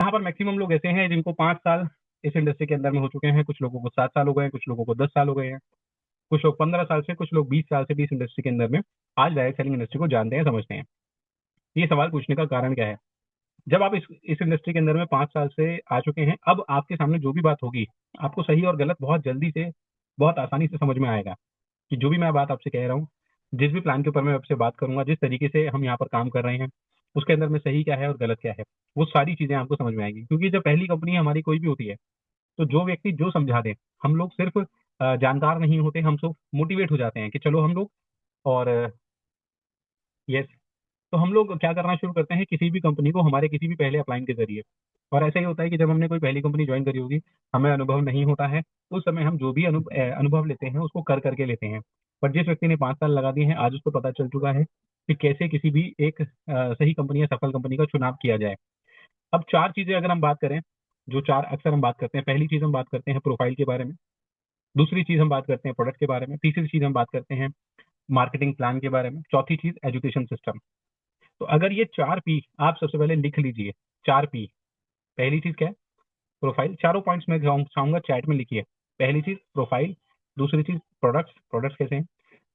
यहाँ पर मैक्सिमम लोग ऐसे हैं जिनको 5 साल इस इंडस्ट्री के अंदर में हो चुके हैं, कुछ लोगों को 7 साल हो गए हैं, कुछ लोगों को 10 साल हो गए हैं, कुछ लोग 15 साल से, कुछ लोग 20 साल से भी इस इंडस्ट्री के अंदर में आज डायरेक्ट सेलिंग इंडस्ट्री को जानते हैं, समझते हैं। ये सवाल पूछने का कारण क्या है? जब आप इस इंडस्ट्री के अंदर में 5 साल से आ चुके हैं, अब आपके सामने जो भी बात होगी, आपको सही और गलत बहुत जल्दी से, बहुत आसानी से समझ में आएगा कि जो भी मैं बात आपसे कह रहा हूँ, जिस भी प्लान के ऊपर मैं आपसे बात करूंगा, जिस तरीके से हम यहाँ पर काम कर रहे हैं, उसके अंदर में सही क्या है और गलत क्या है, वो सारी चीजें आपको समझ में आएगी। क्योंकि जब पहली कंपनी हमारी कोई भी होती है, तो जो व्यक्ति जो समझा दे, हम लोग सिर्फ जानकार नहीं होते, हम सब मोटिवेट हो जाते हैं कि चलो हम लोग, और यस, तो हम लोग क्या करना शुरू करते हैं किसी भी कंपनी को हमारे किसी भी पहले अपलाइन के जरिए। और ऐसा ही होता है कि जब हमने कोई पहली कंपनी ज्वाइन करी होगी, हमें अनुभव नहीं होता है, उस समय हम जो भी अनुभव लेते हैं उसको कर करके लेते हैं। पर जिस व्यक्ति ने 5 साल लगा दिए हैं, आज उसको पता चल चुका है कि कैसे किसी भी एक सही कंपनी या सफल कंपनी का चुनाव किया जाए। अब 4 चीजें अगर हम बात करें, जो 4 अक्सर हम बात करते हैं, पहली चीज हम बात करते हैं प्रोफाइल के बारे में, दूसरी चीज हम बात करते हैं प्रोडक्ट के बारे में, तीसरी चीज हम बात करते हैं मार्केटिंग प्लान के बारे में, चौथी चीज एजुकेशन सिस्टम। तो अगर ये 4 P आप सबसे पहले लिख लीजिए, 4 P। पहली चीज क्या है? प्रोफाइल। चारों पॉइंट्स में चाहूंगा चैट में लिखिए। पहली चीज प्रोफाइल, दूसरी चीज प्रोडक्ट्स, प्रोडक्ट्स कैसे हैं,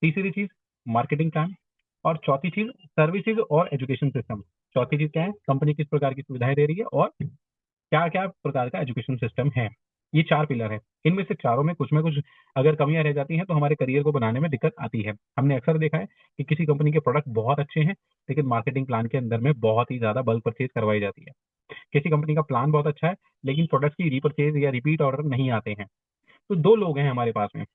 तीसरी चीज मार्केटिंग प्लान, और चौथी चीज सर्विसेज और एजुकेशन सिस्टम। चौथी चीज क्या है? कंपनी किस प्रकार की सुविधाएं दे रही है और क्या क्या प्रकार का एजुकेशन सिस्टम है। ये 4 पिलर है। इनमें से चारों में कुछ अगर कमियां रह जाती हैं तो हमारे करियर को बनाने में दिक्कत आती है। हमने अक्सर देखा है कि किसी कंपनी के प्रोडक्ट बहुत अच्छे हैं, लेकिन मार्केटिंग प्लान के अंदर में बहुत ही ज्यादा बल्क परचेज करवाई जाती है। किसी कंपनी का प्लान बहुत अच्छा है, लेकिन प्रोडक्ट की रीपरचेज या रिपीट ऑर्डर नहीं आते हैं। तो 2 लोग हैं हमारे पास में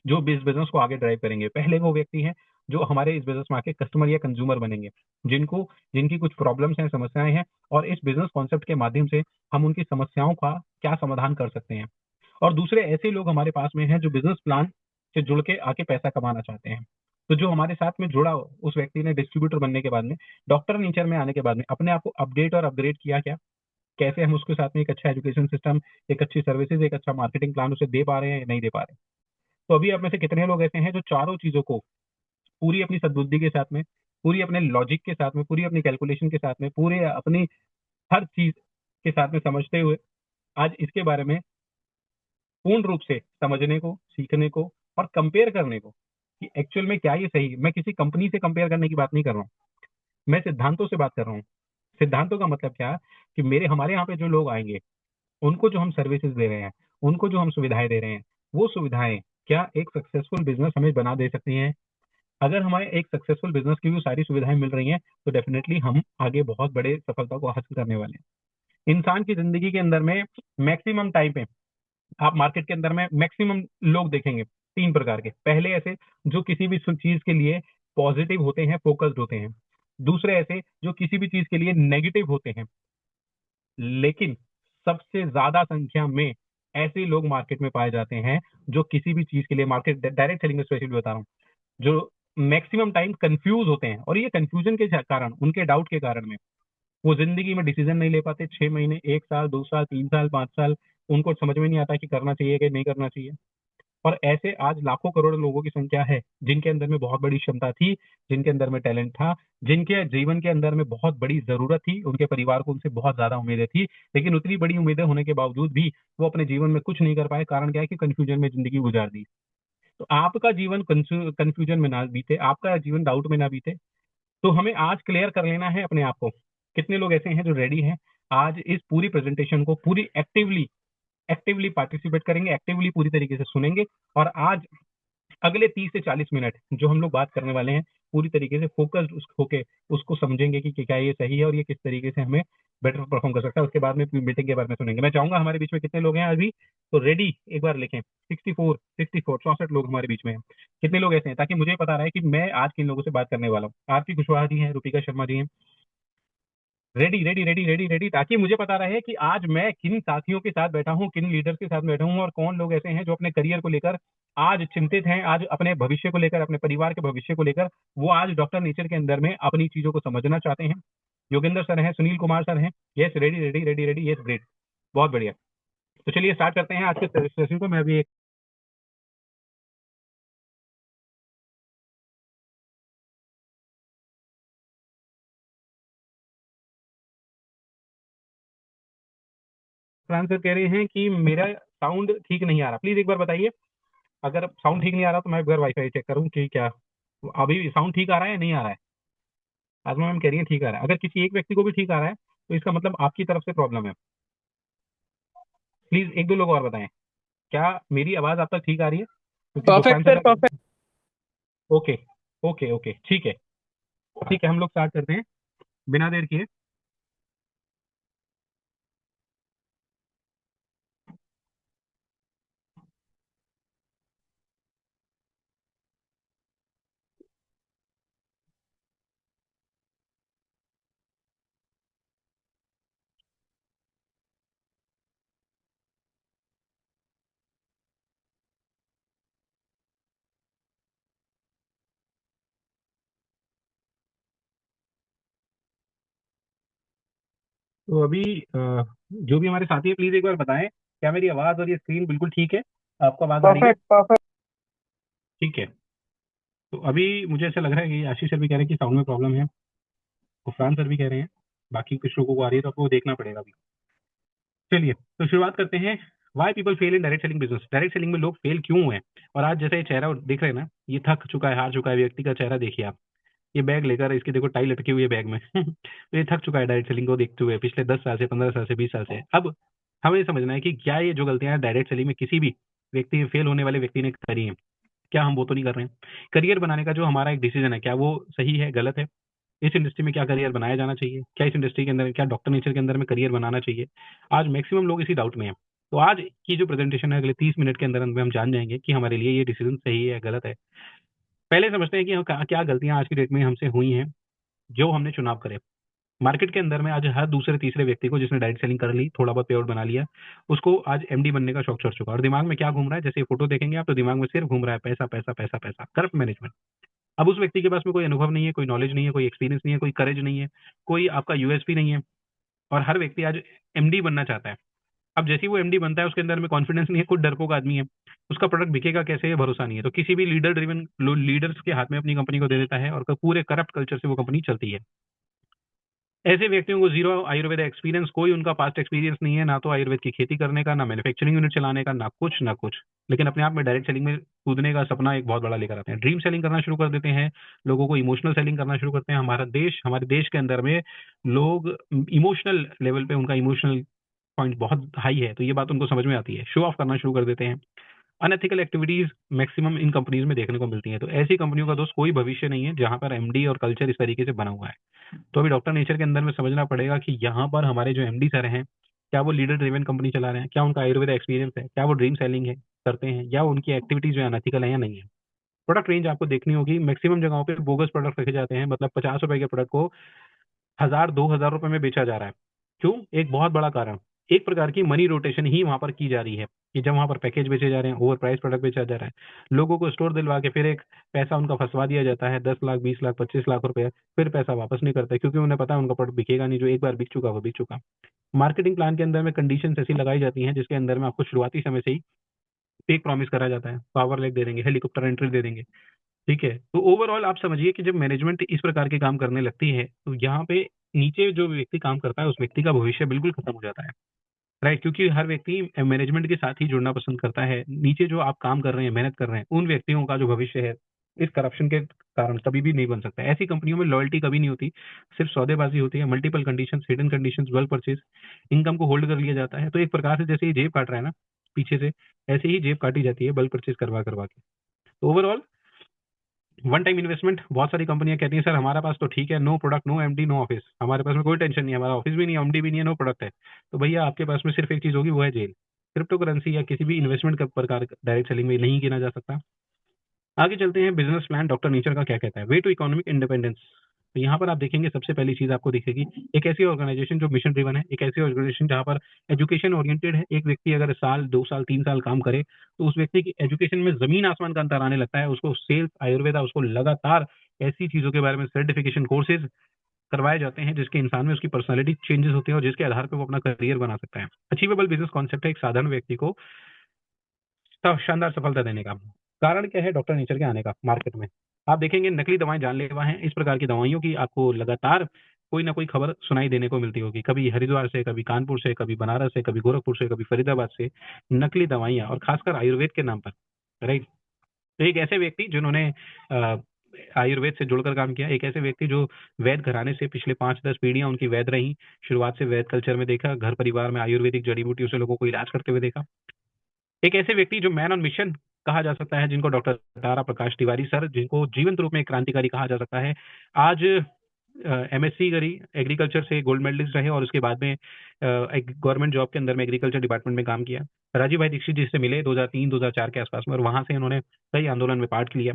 जो इस बिजनेस को आगे ड्राइव करेंगे। पहले वो व्यक्ति हैं जो हमारे इस बिजनेस में आके कस्टमर या कंज्यूमर बनेंगे, जिनको जिनकी कुछ प्रॉब्लम्स हैं, समस्याएं हैं, और इस बिजनेस कॉन्सेप्ट के माध्यम से हम उनकी समस्याओं का क्या समाधान कर सकते हैं। और दूसरे ऐसे लोग हमारे पास में हैं जो बिजनेस प्लान से जुड़ के आके पैसा कमाना चाहते हैं। तो जो हमारे साथ में जुड़ा उस व्यक्ति ने डिस्ट्रीब्यूटर बनने के बाद में, डॉक्टर नेचर में आने के बाद में अपने आप को अपडेट और अपग्रेड किया क्या? कैसे हम उसके साथ में एक अच्छा एजुकेशन सिस्टम, एक अच्छी सर्विसेज, एक अच्छा मार्केटिंग प्लान उसे दे पा रहे हैं या नहीं दे पा रहे हैं। तो अभी आप में से कितने लोग ऐसे हैं जो चारों चीजों को पूरी अपनी सद्बुद्धि के साथ में, पूरी अपने लॉजिक के साथ में, पूरी अपनी कैलकुलेशन के साथ में, पूरे अपनी हर चीज के साथ में समझते हुए आज इसके बारे में पूर्ण रूप से समझने को, सीखने को और कंपेयर करने को कि एक्चुअल में क्या ये सही है। मैं किसी कंपनी से कंपेयर करने की बात नहीं कर रहा हूँ, मैं सिद्धांतों से बात कर रहा हूँ। सिद्धांतों का मतलब क्या? कि मेरे हमारे यहाँ पे जो लोग आएंगे, उनको जो हम सर्विसेज दे रहे हैं, उनको जो हम सुविधाएं दे रहे हैं, वो सुविधाएं क्या एक सक्सेसफुल बिजनेस हमें बना दे सकती हैं? अगर हमारे एक सक्सेसफुल बिजनेस की भी सारी सुविधाएं मिल रही हैं, तो डेफिनेटली हम आगे बहुत बड़े सफलता को हासिल करने वाले हैं। इंसान की जिंदगी के अंदर में मैक्सिमम टाइम पे आप मार्केट के अंदर में मैक्सिमम लोग देखेंगे 3 प्रकार के। पहले ऐसे जो किसी भी चीज के लिए पॉजिटिव होते हैं, फोकस्ड होते हैं। दूसरे ऐसे जो किसी भी चीज के लिए नेगेटिव होते हैं। लेकिन सबसे ज्यादा संख्या में ऐसे लोग मार्केट में पाए जाते हैं जो किसी भी चीज के लिए, मार्केट डायरेक्ट सेलिंग में स्पेशली बता रहा हूँ, जो मैक्सिमम टाइम कंफ्यूज होते हैं। और ये कंफ्यूजन के कारण, उनके डाउट के कारण में वो जिंदगी में डिसीजन नहीं ले पाते। 6 महीने, 1 साल, 2 साल, 3 साल, 5 साल उनको समझ में नहीं आता कि करना चाहिए कि नहीं करना चाहिए। और ऐसे आज लाखों करोड़ लोगों की संख्या है जिनके अंदर में बहुत बड़ी क्षमता थी, जिनके अंदर में टैलेंट था, जिनके जीवन के अंदर में बहुत बड़ी जरूरत थी, उनके परिवार को उनसे बहुत ज्यादा उम्मीदें थी, लेकिन उतनी बड़ी उम्मीदें होने के बावजूद भी वो अपने जीवन में कुछ नहीं कर पाए। कारण क्या है? कि कंफ्यूजन में जिंदगी गुजार दी। तो आपका जीवन कंफ्यूजन में ना बीते, आपका जीवन डाउट में ना बीते, तो हमें आज क्लियर कर लेना है अपने आप को। कितने लोग ऐसे हैं जो रेडी हैं आज इस पूरी प्रेजेंटेशन को पूरी एक्टिवली एक्टिवली पार्टिसिपेट करेंगे, एक्टिवली पूरी तरीके से सुनेंगे, और आज अगले 30 से 40 मिनट जो हम लोग बात करने वाले हैं, पूरी तरीके से फोकस्ड होके उसको समझेंगे कि क्या ये सही है और ये किस तरीके से हमें बेटर परफॉर्म कर सकता है। उसके बाद में मीटिंग के बारे में सुनेंगे। मैं चाहूंगा हमारे बीच में कितने लोग हैं अभी, तो रेडी एक बार लिखें। 64 लोग हमारे बीच में हैं। कितने लोग ऐसे हैं, ताकि मुझे पता रहे कि मैं आज किन लोगों से बात करने वाला हूँ। आरती कुशवाहा जी हैं, रूपिका शर्मा जी हैं। Ready ready ready ready ready, ताकि मुझे पता रहे कि आज मैं किन साथियों के साथ बैठा हूँ, किन लीडर्स के साथ बैठा हूँ, और कौन लोग ऐसे हैं जो अपने करियर को लेकर आज चिंतित हैं, आज अपने भविष्य को लेकर, अपने परिवार के भविष्य को लेकर वो आज डॉक्टर नेचर के अंदर में अपनी चीजों को समझना चाहते हैं। योगेंद्र सर हैं, सुनील कुमार सर हैं। Yes, ready ready ready ready, yes, great, बहुत बढ़िया। तो चलिए स्टार्ट करते हैं आज के सेशन को। मैं अभी फरहान सर कह रहे हैं कि मेरा साउंड ठीक नहीं आ रहा, प्लीज एक बार बताइए। अगर साउंड ठीक नहीं आ रहा तो मैं एक बार वाईफाई चेक करूँ कि क्या अभी साउंड ठीक आ रहा है या नहीं आ रहा है। आजमा मैम कह रही है ठीक आ रहा है। अगर किसी एक व्यक्ति को भी ठीक आ रहा है तो इसका मतलब आपकी तरफ से प्रॉब्लम है। प्लीज एक दो लोग और बताएं, क्या मेरी आवाज आप तक ठीक आ रही है? क्योंकि Gufran perfect sir, sir, perfect. Okay okay okay, ठीक है। ठीक है, हम लोग स्टार्ट करते हैं बिना देर किए। तो अभी जो भी हमारे साथी है प्लीज एक बार बताएं, क्या मेरी आवाज और ये स्क्रीन बिल्कुल ठीक है? आपको आवाज आ रही है? Perfect, perfect. ठीक है। तो अभी मुझे ऐसा लग रहा है कि आशीष सर भी कह रहे हैं कि साउंड में प्रॉब्लम है, गुफरान सर भी कह रहे हैं, बाकी कुछ लोगों को आ रही है तो आपको देखना पड़ेगा अभी। चलिए तो शुरुआत करते हैं। Why people fail in direct selling business, direct selling में लोग फेल क्यों हुए हैं? और आज जैसे ये चेहरा देख रहे हैं ना, ये थक चुका है, हार चुका है व्यक्ति का चेहरा देखिए आप। ये बैग लेकर इसकी देखो टाई लटकी हुई है बैग में तो ये थक चुका है डायरेक्ट सेलिंग को देखते हुए पिछले 10 साल से, 15 साल से, 20 साल से। अब हमें ये समझना है कि क्या ये जो गलतियां डायरेक्ट सेलिंग में किसी भी व्यक्ति, फेल होने वाले व्यक्ति ने करी हैं, क्या हम वो तो नहीं कर रहे हैं? करियर बनाने का जो हमारा एक डिसीजन है, क्या वो सही है, गलत है? इस इंडस्ट्री में क्या करियर बनाया जाना चाहिए? क्या इस इंडस्ट्री के अंदर, क्या डॉक्टर नेचर के अंदर में करियर बनाना चाहिए? आज मैक्सिमम लोग इसी डाउट में हैं। तो आज की जो प्रेजेंटेशन है, अगले 30 मिनट के अंदर अंदर हम जान जाएंगे कि हमारे लिए ये डिसीजन सही है, गलत है। पहले समझते हैं कि हम क्या गलतियां आज की डेट में हमसे हुई हैं जो हमने चुनाव करे। मार्केट के अंदर में आज हर दूसरे तीसरे व्यक्ति को जिसने डायरेक्ट सेलिंग कर ली, थोड़ा बहुत पेआउट बना लिया, उसको आज एमडी बनने का शौक चढ़ चुका है। और दिमाग में क्या घूम रहा है? जैसे ये फोटो देखेंगे आप तो दिमाग में सिर्फ घूम रहा है पैसा पैसा पैसा पैसा, करप्ट मैनेजमेंट। अब उस व्यक्ति के पास में कोई अनुभव नहीं है, कोई नॉलेज नहीं है, कोई एक्सपीरियंस नहीं है, कोई करेज नहीं है, कोई आपका यूएसपी नहीं है। और हर व्यक्ति आज एमडी बनना चाहता है। अब जैसे ही वो एमडी बनता है उसके अंदर में कॉन्फिडेंस नहीं है, खुद डरपोक आदमी है, उसका प्रोडक्ट बिकेगा कैसे ये भरोसा नहीं है, तो किसी भी लीडर ड्रिवन लीडर्स के हाथ में अपनी कंपनी को दे देता है और पूरे करप्ट कल्चर से वो कंपनी चलती है। ऐसे व्यक्तियों को जीरो आयुर्वेद एक्सपीरियंस, कोई उनका पास्ट एक्सपीरियंस नहीं है, ना तो आयुर्वेद की खेती करने का, ना मैन्युफैक्चरिंग यूनिट चलाने का, ना कुछ ना कुछ। लेकिन अपने आप में डायरेक्ट सेलिंग में कूदने का सपना एक बहुत बड़ा लेकर आते हैं, ड्रीम सेलिंग करना शुरू कर देते हैं, लोगों को इमोशनल सेलिंग करना शुरू करते हैं। हमारे देश के अंदर में लोग इमोशनल लेवल पे, उनका इमोशनल पॉइंट बहुत हाई है, तो ये बात उनको समझ में आती है, शो ऑफ करना शुरू कर देते हैं। Unethical activities maximum in companies में देखने को मिलती हैं। तो ऐसी कंपनियों का दोस्त कोई भविष्य नहीं है जहां पर एमडी और कल्चर इस तरीके से बना हुआ है। तो अभी डॉक्टर नेचर के अंदर में समझना पड़ेगा कि यहाँ पर हमारे जो एमडी सर हैं, क्या वो लीडर ड्रिवन कंपनी चला रहे हैं, क्या उनका आयुर्वेद एक्सपीरियंस है, क्या वो ड्रीम सेलिंग है करते हैं, या उनकी एक्टिविटीज जो है अनएथिकल है या नहीं है। प्रोडक्ट रेंज आपको देखनी होगी, मैक्सिमम जगहों पे बोगस प्रोडक्ट रखे जाते हैं, मतलब 50 रुपए के प्रोडक्ट को 1000 2000 रुपए में बेचा जा रहा है। क्यों? एक बहुत बड़ा कारण, एक प्रकार की मनी रोटेशन ही वहां पर की जा रही है कि जब वहां पर पैकेज बेचे जा रहे हैं, ओवर प्राइस प्रोडक्ट बेचा जा रहा है, लोगों को स्टोर दिलवा के फिर एक पैसा उनका फंसवा दिया जाता है, 10 लाख 20 लाख 25 लाख रुपए, फिर पैसा वापस नहीं करते क्योंकि उन्हें पता है उनका प्रोडक्ट बिकेगा नहीं, जो एक बार बिक चुका वो बिक चुका। मार्केटिंग प्लान के अंदर में कंडीशन ऐसी लगाई जाती हैं जिसके अंदर में आपको शुरुआती समय से ही फेक प्रॉमिस करा जाता है, पावर लेक दे देंगे, हेलीकॉप्टर एंट्री दे देंगे। ठीक है, तो ओवरऑल आप समझिए कि जब मैनेजमेंट इस प्रकार के काम करने लगती है तो यहाँ पे नीचे जो व्यक्ति काम करता है उस व्यक्ति का भविष्य बिल्कुल खत्म हो जाता है। राइट, क्योंकि हर व्यक्ति मैनेजमेंट के साथ ही जुड़ना पसंद करता है। नीचे जो आप काम कर रहे हैं, मेहनत कर रहे हैं, उन व्यक्तियों का जो भविष्य है इस करप्शन के कारण कभी भी नहीं बन सकता। ऐसी कंपनियों में लॉयल्टी कभी नहीं होती, सिर्फ सौदेबाजी होती है, multiple condition, hidden condition, bulk purchase, income को होल्ड कर लिया जाता है। तो एक प्रकार से जैसे ये जेब काट रहा है ना पीछे से, ऐसे ही जेब काटी जाती है बल्क परचेज करवा करवा के। तो ओवरऑल वन टाइम इन्वेस्टमेंट, बहुत सारी कंपनियां कहती हैं सर हमारा पास तो ठीक है, no product, no MD, no office, हमारे पास में कोई टेंशन नहीं है, हमारा ऑफिस भी नहीं है, एमडी भी नहीं है, नो प्रोडक्ट है। तो भैया आपके पास में सिर्फ एक चीज होगी, वो है जेल। क्रिप्टो करेंसी या किसी भी इन्वेस्टमेंट का प्रकार डायरेक्ट सेलिंग में नहीं गिना जा सकता। आगे चलते हैं, बिजनेस प्लान डॉक्टर नेचर का क्या कहता है, वे टू इकोनॉमिक इंडिपेंडेंस। तो यहाँ पर आप देखेंगे सबसे पहली चीज आपको दिखेगी, एक ऐसी ऑर्गेनाइजेशन जो मिशन ड्रिवन है, एक ऐसी ऑर्गेनाइजेशन जहाँ पर एजुकेशन ओरिएंटेड है। एक व्यक्ति अगर साल 2 साल 3 साल काम करे तो उस व्यक्ति की एजुकेशन में जमीन आसमान का अंतर आने लगता है। उसको सेल्स, आयुर्वेदा, उसको लगातार ऐसी चीजों के बारे में सर्टिफिकेशन कोर्सेज करवाए जाते हैं जिसके इंसान में उसकी पर्सनालिटी चेंजेस होते हैं और जिसके आधार पर वो अपना करियर बना सकता है। अचीवेबल बिजनेस कॉन्सेप्ट है एक साधारण व्यक्ति को शानदार सफलता देने का। कारण क्या है डॉक्टर नेचर के आने का मार्केट में? आप देखेंगे नकली दवाएं जानलेवा हैं, इस प्रकार की दवाइयों की आपको लगातार कोई ना कोई खबर सुनाई देने को मिलती होगी, कभी हरिद्वार से, कभी कानपुर से, कभी बनारस से, कभी गोरखपुर से, कभी फरीदाबाद से नकली दवाइयाँ और खासकर आयुर्वेद के नाम पर, राइट। तो एक ऐसे व्यक्ति जिन्होंने आयुर्वेद से जुड़कर काम किया, एक ऐसे व्यक्ति जो वैद घराने से पिछले 5-10 पीढ़ियां उनकी वैद रही, शुरुआत से वैद कल्चर में देखा, घर परिवार में आयुर्वेदिक जड़ी बूटियों से लोगों को इलाज करते हुए देखा। एक ऐसे व्यक्ति जो मैन ऑन मिशन कहा जा सकता है, जिनको डॉक्टर तारा प्रकाश तिवारी सर, जिनको जीवंत रूप में एक क्रांतिकारी कहा जा सकता है। आज एमएससी करी, एग्रीकल्चर से गोल्ड मेडलिस्ट रहे और उसके बाद में एक गवर्नमेंट जॉब के अंदर में एग्रीकल्चर डिपार्टमेंट में काम किया। राजीव भाई दीक्षित जी से मिले 2003-2004 के आसपास में, और वहां से उन्होंने कई आंदोलन में पार्ट लिया,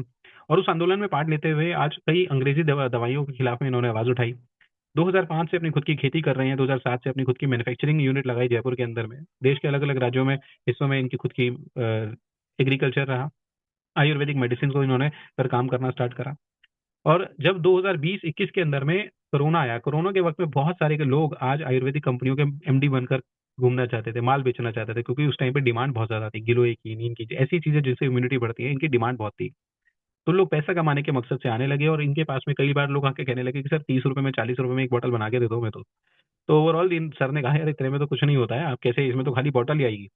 और उस आंदोलन में पार्ट लेते हुए आज कई अंग्रेजी दवाइयों के खिलाफ में इन्होंने आवाज उठाई। 2005 से अपनी खुद की खेती कर रहे हैं, 2007 से अपनी खुद की मैन्युफैक्चरिंग यूनिट लगाई जयपुर के अंदर में। देश के अलग अलग राज्यों में, हिस्सों में इनकी खुद की एग्रीकल्चर रहा। आयुर्वेदिक मेडिसिन को इन्होंने पर काम करना स्टार्ट करा। और जब 2020-21 के अंदर में कोरोना आया, कोरोना के वक्त में बहुत सारे के लोग आज आयुर्वेदिक कंपनियों के एमडी बनकर घूमना चाहते थे, माल बेचना चाहते थे, क्योंकि उस टाइम पे डिमांड बहुत ज्यादा थी। गिलोय की, नींद की, ऐसी चीजें जिससे इम्यूनिटी बढ़ती है, इनकी डिमांड बहुत थी। तो लोग पैसा कमाने के मकसद से आने लगे, और इनके पास में कई बार लोग आके कहने लगे कि सर 30 रुपए में, 40 रुपए में एक बोतल बना के दे दो मैं तो ओवरऑल इन सर ने कहा यार इतने में तो कुछ नहीं होता है, आप कैसे, इसमें तो खाली बॉटल ही आएगी।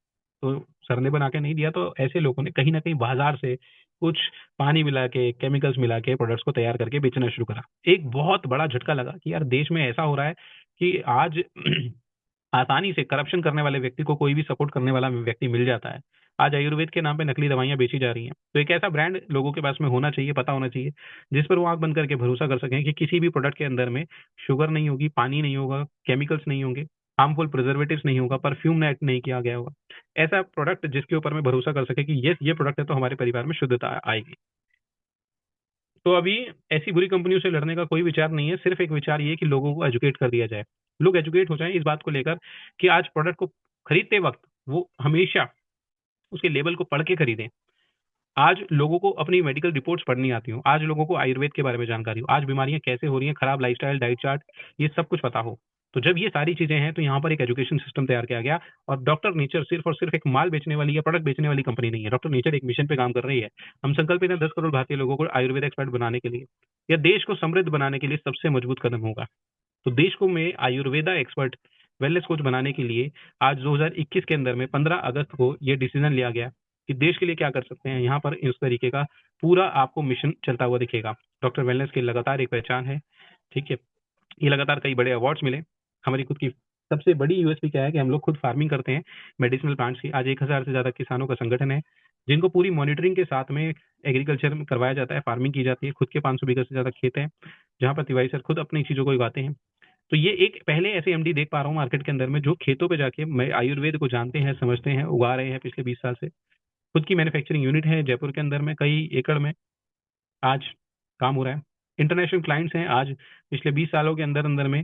तो सर ने बना के नहीं दिया, तो ऐसे लोगों ने कहीं ना कहीं बाजार से कुछ पानी मिला के, केमिकल्स मिला के प्रोडक्ट्स को तैयार करके बेचना शुरू करा। एक बहुत बड़ा झटका लगा कि यार देश में ऐसा हो रहा है कि आज आसानी से करप्शन करने वाले व्यक्ति को कोई भी सपोर्ट करने वाला व्यक्ति मिल जाता है। आज आयुर्वेद के नाम पे नकली दवाइयां बेची जा रही हैं। तो एक ऐसा ब्रांड लोगों के पास में होना चाहिए, पता होना चाहिए, जिस पर वो आंख बंद करके भरोसा कर सकें कि किसी भी प्रोडक्ट के अंदर में शुगर नहीं होगी, पानी नहीं होगा, केमिकल्स नहीं होंगे, हार्मफुल प्रिजर्वेटिव्स नहीं होगा, परफ्यूम ऐड नहीं किया गया होगा। ऐसा प्रोडक्ट जिसके ऊपर में भरोसा कर सके कि ये प्रोडक्ट है तो हमारे परिवार में शुद्धता आएगी। तो अभी ऐसी बुरी कंपनियों से लड़ने का कोई विचार नहीं है, सिर्फ एक विचार ये है कि लोगों को एजुकेट कर दिया जाए। लोग एजुकेट हो जाएं इस बात को लेकर कि आज प्रोडक्ट को खरीदते वक्त वो हमेशा उसके लेबल को पढ़ के खरीदें। आज लोगों को अपनी मेडिकल रिपोर्ट्स पढ़नी आती हो, आज लोगों को आयुर्वेद के बारे में जानकारी हो, आज बीमारियां कैसे हो रही हैं, खराब लाइफस्टाइल, डाइट चार्ट, ये सब कुछ पता हो। तो जब ये सारी चीजें हैं तो यहाँ पर एक एजुकेशन सिस्टम तैयार किया गया। और डॉक्टर नेचर सिर्फ और सिर्फ एक माल बेचने वाली या प्रोडक्ट बेचने वाली कंपनी नहीं है। डॉक्टर नेचर एक मिशन पे काम कर रही है। हम संकल्पित हैं 10 करोड़ भारतीय लोगों को आयुर्वेद एक्सपर्ट बनाने के लिए, या देश को समृद्ध बनाने के लिए सबसे मजबूत कदम होगा। तो देश को में आयुर्वेदा एक्सपर्ट वेलनेस कोच बनाने के लिए आज 2021 के अंदर में 15 अगस्त को ये डिसीजन लिया गया कि देश के लिए क्या कर सकते हैं। यहाँ पर इस तरीके का पूरा आपको मिशन चलता हुआ दिखेगा। डॉक्टर वेलनेस की लगातार एक पहचान है, ठीक है। ये लगातार कई बड़े अवार्ड्स मिले। हमारी खुद की सबसे बड़ी यूएसपी क्या है कि हम लोग खुद फार्मिंग करते हैं मेडिसिनल प्लांट्स की। आज 1000 से ज्यादा किसानों का संगठन है, जिनको पूरी मॉनिटरिंग के साथ में एग्रीकल्चर में करवाया जाता है, फार्मिंग की जाती है। खुद के 500 बीघा से ज्यादा खेत है, जहाँ पर तिवारी सर खुद अपनी चीजों को उगाते हैं। तो ये एक पहले ऐसे एमडी देख पा रहा हूँ मार्केट के अंदर में, जो खेतों पे जाके मैं आयुर्वेद को जानते हैं, समझते हैं, उगा रहे हैं पिछले 20 साल से। खुद की मैन्युफैक्चरिंग यूनिट है जयपुर के अंदर में, कई एकड़ में आज काम हो रहा है। इंटरनेशनल क्लाइंट्स हैं आज। पिछले 20 सालों के अंदर अंदर में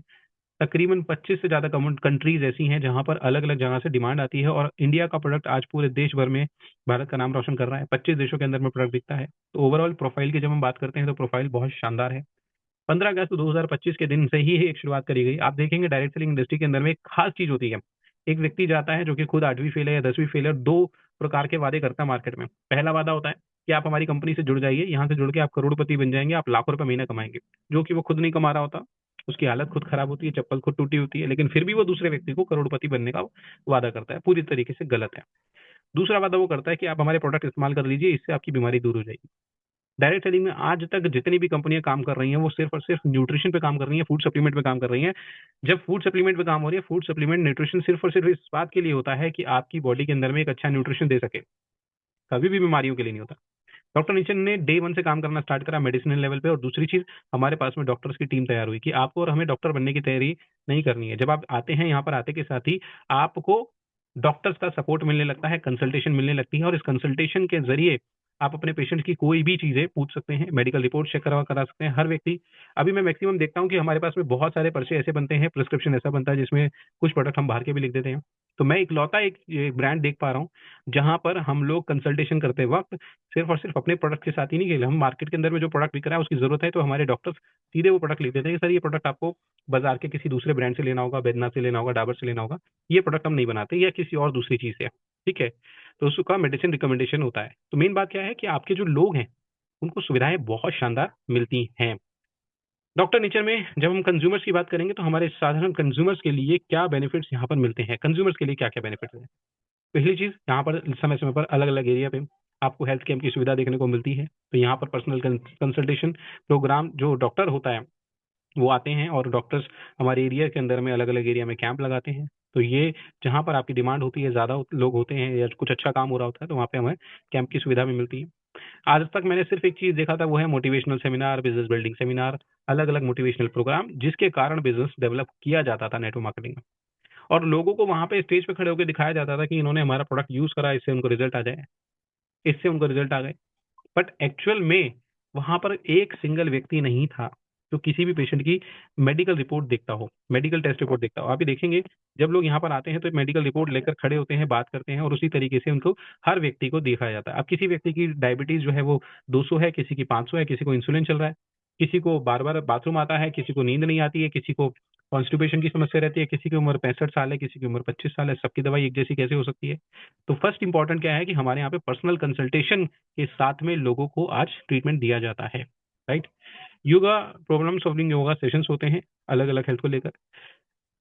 तकरीबन 25 से ज्यादा कंट्रीज ऐसी हैं जहां पर अलग अलग जगह से डिमांड आती है, और इंडिया का प्रोडक्ट आज पूरे देश भर में भारत का नाम रोशन कर रहा है। 25 देशों के अंदर में प्रोडक्ट बिकता है। तो ओवरऑल प्रोफाइल की जब हम बात करते हैं तो प्रोफाइल बहुत शानदार है। 15 अगस्त 2025 के दिन से ही एक शुरुआत करी गई। आप देखेंगे डायरेक्ट सेलिंग इंडस्ट्री के अंदर में एक खास चीज होती है। एक व्यक्ति जाता है जो कि खुद 8वीं फेल है या 10वीं फेल है, दो प्रकार के वादे करता है मार्केट में। पहला वादा होता है कि आप हमारी कंपनी से जुड़ जाइए, यहाँ से जुड़ के आप करोड़पति बन जाएंगे, आप लाखों रुपए महीना कमाएंगे, जो कि वो खुद नहीं कमा रहा होता। उसकी हालत खुद खराब होती है, चप्पल खुद टूटी होती है, लेकिन फिर भी वो दूसरे व्यक्ति को करोड़पति बनने का वादा करता है। पूरी तरीके से गलत है। दूसरा वादा वो करता है कि आप हमारे प्रोडक्ट इस्तेमाल कर लीजिए, इससे आपकी बीमारी दूर हो जाएगी। डायरेक्ट सेलिंग में आज तक जितनी भी कंपनियां काम कर रही हैं, वो सिर्फ और सिर्फ न्यूट्रिशन पे काम कर रही हैं, फूड सप्लीमेंट पे काम कर रही हैं। जब फूड सप्लीमेंट पे काम हो रही है, फूड सप्लीमेंट न्यूट्रिशन सिर्फ और सिर्फ इस बात के लिए होता है कि आपकी बॉडी के अंदर में एक अच्छा न्यूट्रिशन दे सके, कभी भी बीमारियों के लिए नहीं होता। डॉक्टर निशन ने डे 1 से काम करना स्टार्ट करा मेडिसिनल लेवल पे। और दूसरी चीज, हमारे पास में डॉक्टर्स की टीम तैयार हुई कि आपको और हमें डॉक्टर बनने की तैयारी नहीं करनी है। जब आप आते हैं यहाँ पर, आते के साथ ही आपको डॉक्टर्स का सपोर्ट मिलने लगता है, कंसल्टेशन मिलने लगती है, और इस कंसल्टेशन के जरिए आप अपने पेशेंट की कोई भी चीजें पूछ सकते हैं, मेडिकल रिपोर्ट चेक करा सकते हैं। हर व्यक्ति, अभी मैं मैक्सिमम देखता हूँ कि हमारे पास में बहुत सारे पर्चे ऐसे बनते हैं, प्रिस्क्रिप्शन ऐसा बनता है जिसमें कुछ प्रोडक्ट हम बाहर के भी लिख देते हैं। तो मैं इकलौता एक ब्रांड देख पा रहा हूँ जहां पर हम लोग कंसल्टेशन करते वक्त सिर्फ और सिर्फ अपने प्रोडक्ट के साथ ही नहीं खेले। हम मार्केट के अंदर में जो प्रोडक्ट बिक रहा है उसकी जरूरत है तो हमारे डॉक्टर्स सीधे वो प्रोडक्ट लिख देते हैं कि सर ये प्रोडक्ट आपको बाजार के किसी दूसरे ब्रांड से लेना होगा, बैद्यनाथ से लेना होगा, डाबर से लेना होगा, ये प्रोडक्ट हम नहीं बनाते, या किसी और दूसरी चीज से। ठीक है। तो उसका मेडिसिन रिकमेंडेशन होता है। तो मेन बात क्या है कि आपके जो लोग हैं उनको सुविधाएं बहुत शानदार मिलती हैं। डॉक्टर नेचर में जब हम कंज्यूमर्स की बात करेंगे तो हमारे साधारण कंज्यूमर्स के लिए क्या बेनिफिट्स यहाँ पर मिलते हैं, कंज्यूमर्स के लिए क्या क्या बेनिफिट्स हैं। पहली चीज, यहाँ पर समय समय पर अलग अलग एरिया पे आपको हेल्थ कैंप की सुविधा देखने को मिलती है। तो यहाँ पर पर्सनल कंसल्टेशन प्रोग्राम, जो डॉक्टर होता है वो आते हैं और डॉक्टर्स हमारे एरिया के अंदर में अलग अलग एरिया में कैंप लगाते हैं। तो ये जहाँ पर आपकी डिमांड होती है, ज़्यादा लोग होते हैं या कुछ अच्छा काम हो रहा होता है, तो वहाँ पे हमें कैंप की सुविधा भी मिलती है। आज तक मैंने सिर्फ एक चीज़ देखा था, वो है motivational seminar, business building seminar, अलग अलग मोटिवेशनल प्रोग्राम, जिसके कारण बिजनेस डेवलप किया जाता था नेटवर्क मार्केटिंग में। और लोगों को वहाँ पे स्टेज पे खड़े होकर दिखाया जाता था कि इन्होंने हमारा प्रोडक्ट यूज करा, इससे उनको रिजल्ट आ जाए, इससे उनको रिजल्ट आ गए। बट एक्चुअल में वहां पर एक सिंगल व्यक्ति नहीं था जो किसी भी पेशेंट की मेडिकल रिपोर्ट देखता हो, मेडिकल टेस्ट रिपोर्ट देखता हो। आप भी देखेंगे जब लोग यहाँ पर आते हैं तो मेडिकल रिपोर्ट लेकर खड़े होते हैं, बात करते हैं और उसी तरीके से उनको हर व्यक्ति को देखा जाता है। अब किसी व्यक्ति की डायबिटीज जो है वो 200 है, किसी की 500 है, किसी को इंसुलिन चल रहा है, किसी को बार बार बाथरूम आता है, किसी को नींद नहीं आती है, किसी को कॉन्स्टिपेशन की समस्या रहती है, किसी की उम्र 65 साल है, किसी की उम्र 25 साल है। सबकी दवाई एक जैसी कैसे हो सकती है? तो फर्स्ट इंपॉर्टेंट क्या है कि हमारे यहाँ पे पर्सनल कंसल्टेशन के साथ में लोगों को आज ट्रीटमेंट दिया जाता है, right. Yoga, problem solving yoga sessions होते हैं अलग अलग हेल्थ को लेकर।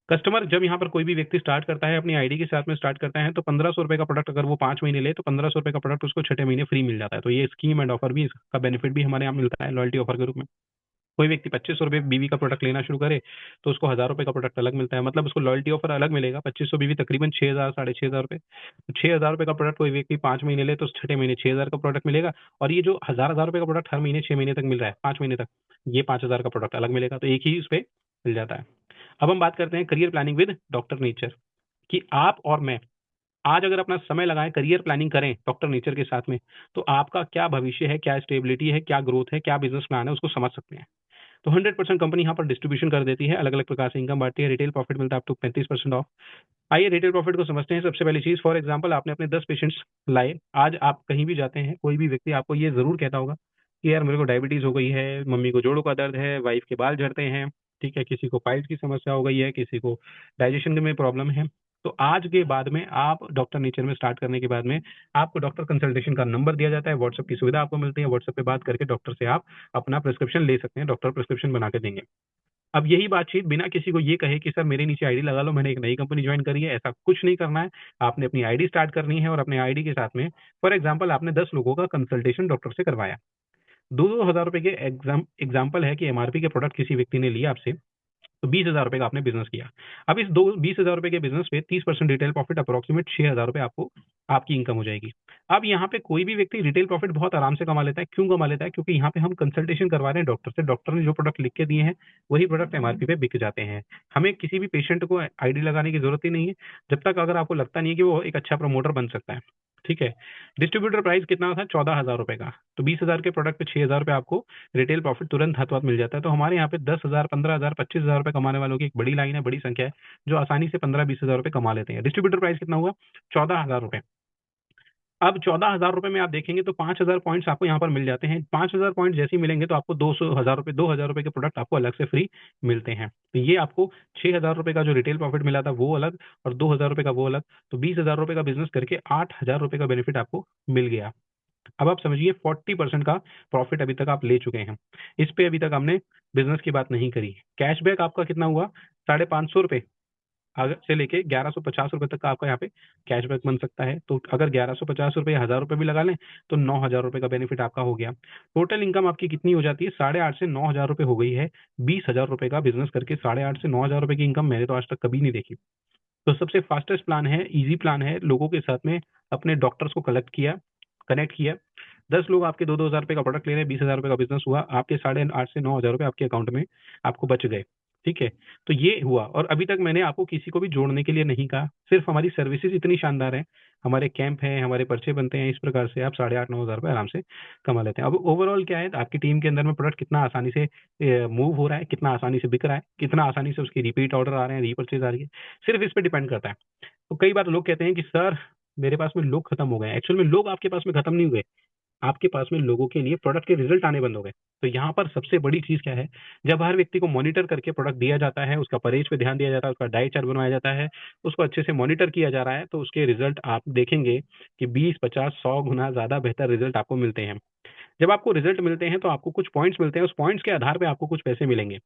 कस्टमर जब यहाँ पर कोई भी व्यक्ति स्टार्ट करता है, अपनी आईडी के साथ में स्टार्ट करता है, तो 1500 रुपए का प्रोडक्ट अगर वो 5 महीने ले तो 1500 रुपए का प्रोडक्ट उसको छठे महीने फ्री मिल जाता है। तो ये स्कीम एंड ऑफर भी, इसका बेनिफिट भी हमारे यहाँ मिलता है लॉयल्टी ऑफर के रूप में। कोई व्यक्ति 2500 रुपये बीवी का प्रोडक्ट लेना शुरू करे तो उसको 1000 रुपए का प्रोडक्ट अलग मिलता है, मतलब उसको लॉयल्टी ऑफर अलग मिलेगा। 2500 बीवी तकरीबन 6000, 6500 रुपए। तो 6000 रुपए का प्रोडक्ट कोई व्यक्ति 5 महीने ले तो छठे महीने 6000 का प्रोडक्ट मिलेगा। और ये जो हजार हजार रुपए का प्रोडक्ट हर महीने 6 महीने तक मिल रहा है, 5 महीने तक, ये 5000 का प्रोडक्ट अलग मिलेगा। तो एक ही उस पर मिल जाता है। अब हम बात करते हैं career planning with doctor nature, कि आप और मैं आज अगर अपना समय लगाएं, करियर प्लानिंग करें डॉक्टर नेचर के साथ में, तो आपका क्या भविष्य है, क्या स्टेबिलिटी है, क्या ग्रोथ है, क्या बिजनेस प्लान है, उसको समझ सकते हैं। तो 100% कंपनी यहाँ पर डिस्ट्रीब्यूशन कर देती है, अलग अलग प्रकार से इनकम बांटती है, रिटेल प्रॉफिट मिलता है अप टू 35% ऑफ। आइए रिटेल प्रॉफिट को समझते हैं। सबसे पहली चीज, फॉर एग्जांपल आपने अपने 10 पेशेंट्स लाए, आज आप कहीं भी जाते हैं, कोई भी व्यक्ति आपको ये जरूर कहता होगा कि यार मेरे को डायबिटीज हो गई है, मम्मी को जोड़ों का दर्द है, वाइफ के बाल झड़ते हैं, ठीक है, किसी को पाइल्स की समस्या हो गई है, किसी को डाइजेशन में प्रॉब्लम है। तो आज के बाद में आप डॉक्टर नेचर में स्टार्ट करने के बाद में आपको डॉक्टर कंसल्टेशन का नंबर दिया जाता है, व्हाट्सएप की सुविधा आपको मिलती है, व्हाट्सएप पे बात करके डॉक्टर से आप अपना प्रिस्क्रिप्शन ले सकते हैं, डॉक्टर प्रिस्क्रिप्शन बना के देंगे। अब यही बातचीत बिना किसी को ये कहे कि सर मेरे नीचे आईडी लगा लो, मैंने एक नई कंपनी ज्वाइन करी है, ऐसा कुछ नहीं करना है। आपने अपनी आईडी स्टार्ट करनी है और अपने आईडी के साथ में, फॉर एग्जांपल आपने 10 लोगों का कंसल्टेशन डॉक्टर से करवाया, 2-2 हज़ार रुपए के एग्जाम्पल है कि एमआरपी के प्रोडक्ट किसी व्यक्ति ने लिया आपसे, तो 20,000 रुपए का आपने बिजनेस किया। अब इस 20,000 रुपए के बिजनेस पे 30% रिटेल प्रॉफिट, अप्रोक्सीमेट 6,000 रुपए आपको आपकी इनकम हो जाएगी। अब यहाँ पे कोई भी व्यक्ति रिटेल प्रॉफिट बहुत आराम से कमा लेता है। क्यों कमा लेता है? क्योंकि यहाँ पे हम कंसल्टेशन करवा रहे हैं डॉक्टर से, डॉक्टर ने जो प्रोडक्ट लिख के दिए हैं वही प्रोडक्ट एमआरपी पे बिक जाते हैं। हमें किसी भी पेशेंट को आईडी लगाने की जरूरत ही नहीं है, जब तक अगर आपको लगता नहीं है कि वो एक अच्छा प्रमोटर बन सकता है, ठीक है। डिस्ट्रीब्यूटर प्राइस कितना था? 14,000 रुपए का। तो 20,000 के प्रोडक्ट पे 6,000 रुपए आपको रिटेल प्रॉफिट तुरंत हाथ मिल जाता है। तो हमारे यहाँ पे 10,000, 15,000, 25,000 रुपए कमाने वालों की एक बड़ी लाइन है, बड़ी संख्या है, जो आसानी से 15-20,000 रुपए कमा लेते हैं। डिस्ट्रीब्यूटर प्राइस कितना हुआ? 14,000 रुपए। अब 14,000 रुपए में आप देखेंगे तो 5,000 पॉइंट्स आपको यहाँ पर मिल जाते हैं। 5,000 पॉइंट जैसे ही मिलेंगे तो आपको 200,000 रुपए, 2,000 रुपए के प्रोडक्ट आपको अलग से फ्री मिलते हैं। तो ये आपको 6,000 रुपए का जो रिटेल प्रॉफिट मिला था वो अलग, और 2,000 रुपए का वो अलग। तो 20,000 रुपए का बिजनेस करके 8,000 रुपए का बेनिफिट आपको मिल गया। अब आप समझिए 40% का प्रॉफिट अभी तक आप ले चुके हैं। इस पे अभी तक हमने बिजनेस की बात नहीं करी। कैशबैक आपका कितना हुआ? 550 रुपए से लेके 1150 रुपए तक का आपका यहाँ पे कैशबैक बन सकता है। तो अगर 1150 रुपए या 1000 रुपए भी लगा लें तो 9,000 रुपए का बेनिफिट आपका हो गया। टोटल इनकम आपकी कितनी हो जाती है? 8,500 से 9,000 रुपए हो गई है। 20,000 रुपए का बिजनेस करके 8,500 से 9,000 रुपए की इनकम मैंने तो आज तक कभी नहीं देखी। तो सबसे फास्टेस्ट प्लान है, इजी प्लान है, लोगों के साथ में अपने डॉक्टर्स को कनेक्ट किया। 10 लोग आपके 2-2 हज़ार रुपए का प्रोडक्ट ले रहे हैं, 20,000 रुपए का बिजनेस हुआ, आपके 8,500 से 9,000 रुपए आपके अकाउंट में आपको बच गए, ठीक है। तो ये हुआ, और अभी तक मैंने आपको किसी को भी जोड़ने के लिए नहीं कहा, सिर्फ हमारी सर्विसेज इतनी शानदार है, हमारे कैंप हैं, हमारे पर्चे बनते हैं, इस प्रकार से आप 8,500-9,000 रुपए आराम से कमा लेते हैं। अब ओवरऑल क्या है, आपकी टीम के अंदर में प्रोडक्ट कितना आसानी से मूव हो रहा है, कितना आसानी से बिक रहा है, कितना आसानी से उसकी रिपीट ऑर्डर आ रहे हैं, रीपर्चेज आ रही है, सिर्फ इस पर डिपेंड करता है। तो कई बार लोग कहते हैं कि सर मेरे पास में लोग खत्म हो गए। एक्चुअल में लोग आपके पास में खत्म नहीं हुए, आपके पास में लोगों के लिए प्रोडक्ट के रिजल्ट आने बंद हो गए। तो यहाँ पर सबसे बड़ी चीज क्या है, जब हर व्यक्ति को मॉनिटर करके प्रोडक्ट दिया जाता है, उसका परहेज पे ध्यान दिया जाता है, उसका डाइट चार्ट बनवाया जाता है, उसको अच्छे से मॉनिटर किया जा रहा है, तो उसके रिजल्ट आप देखेंगे कि 20, 50, 100 गुना ज्यादा बेहतर रिजल्ट आपको मिलते हैं। जब आपको रिजल्ट मिलते हैं तो आपको कुछ पॉइंट्स मिलते हैं, उस पॉइंट्स के आधार पे आपको कुछ पैसे मिलेंगे।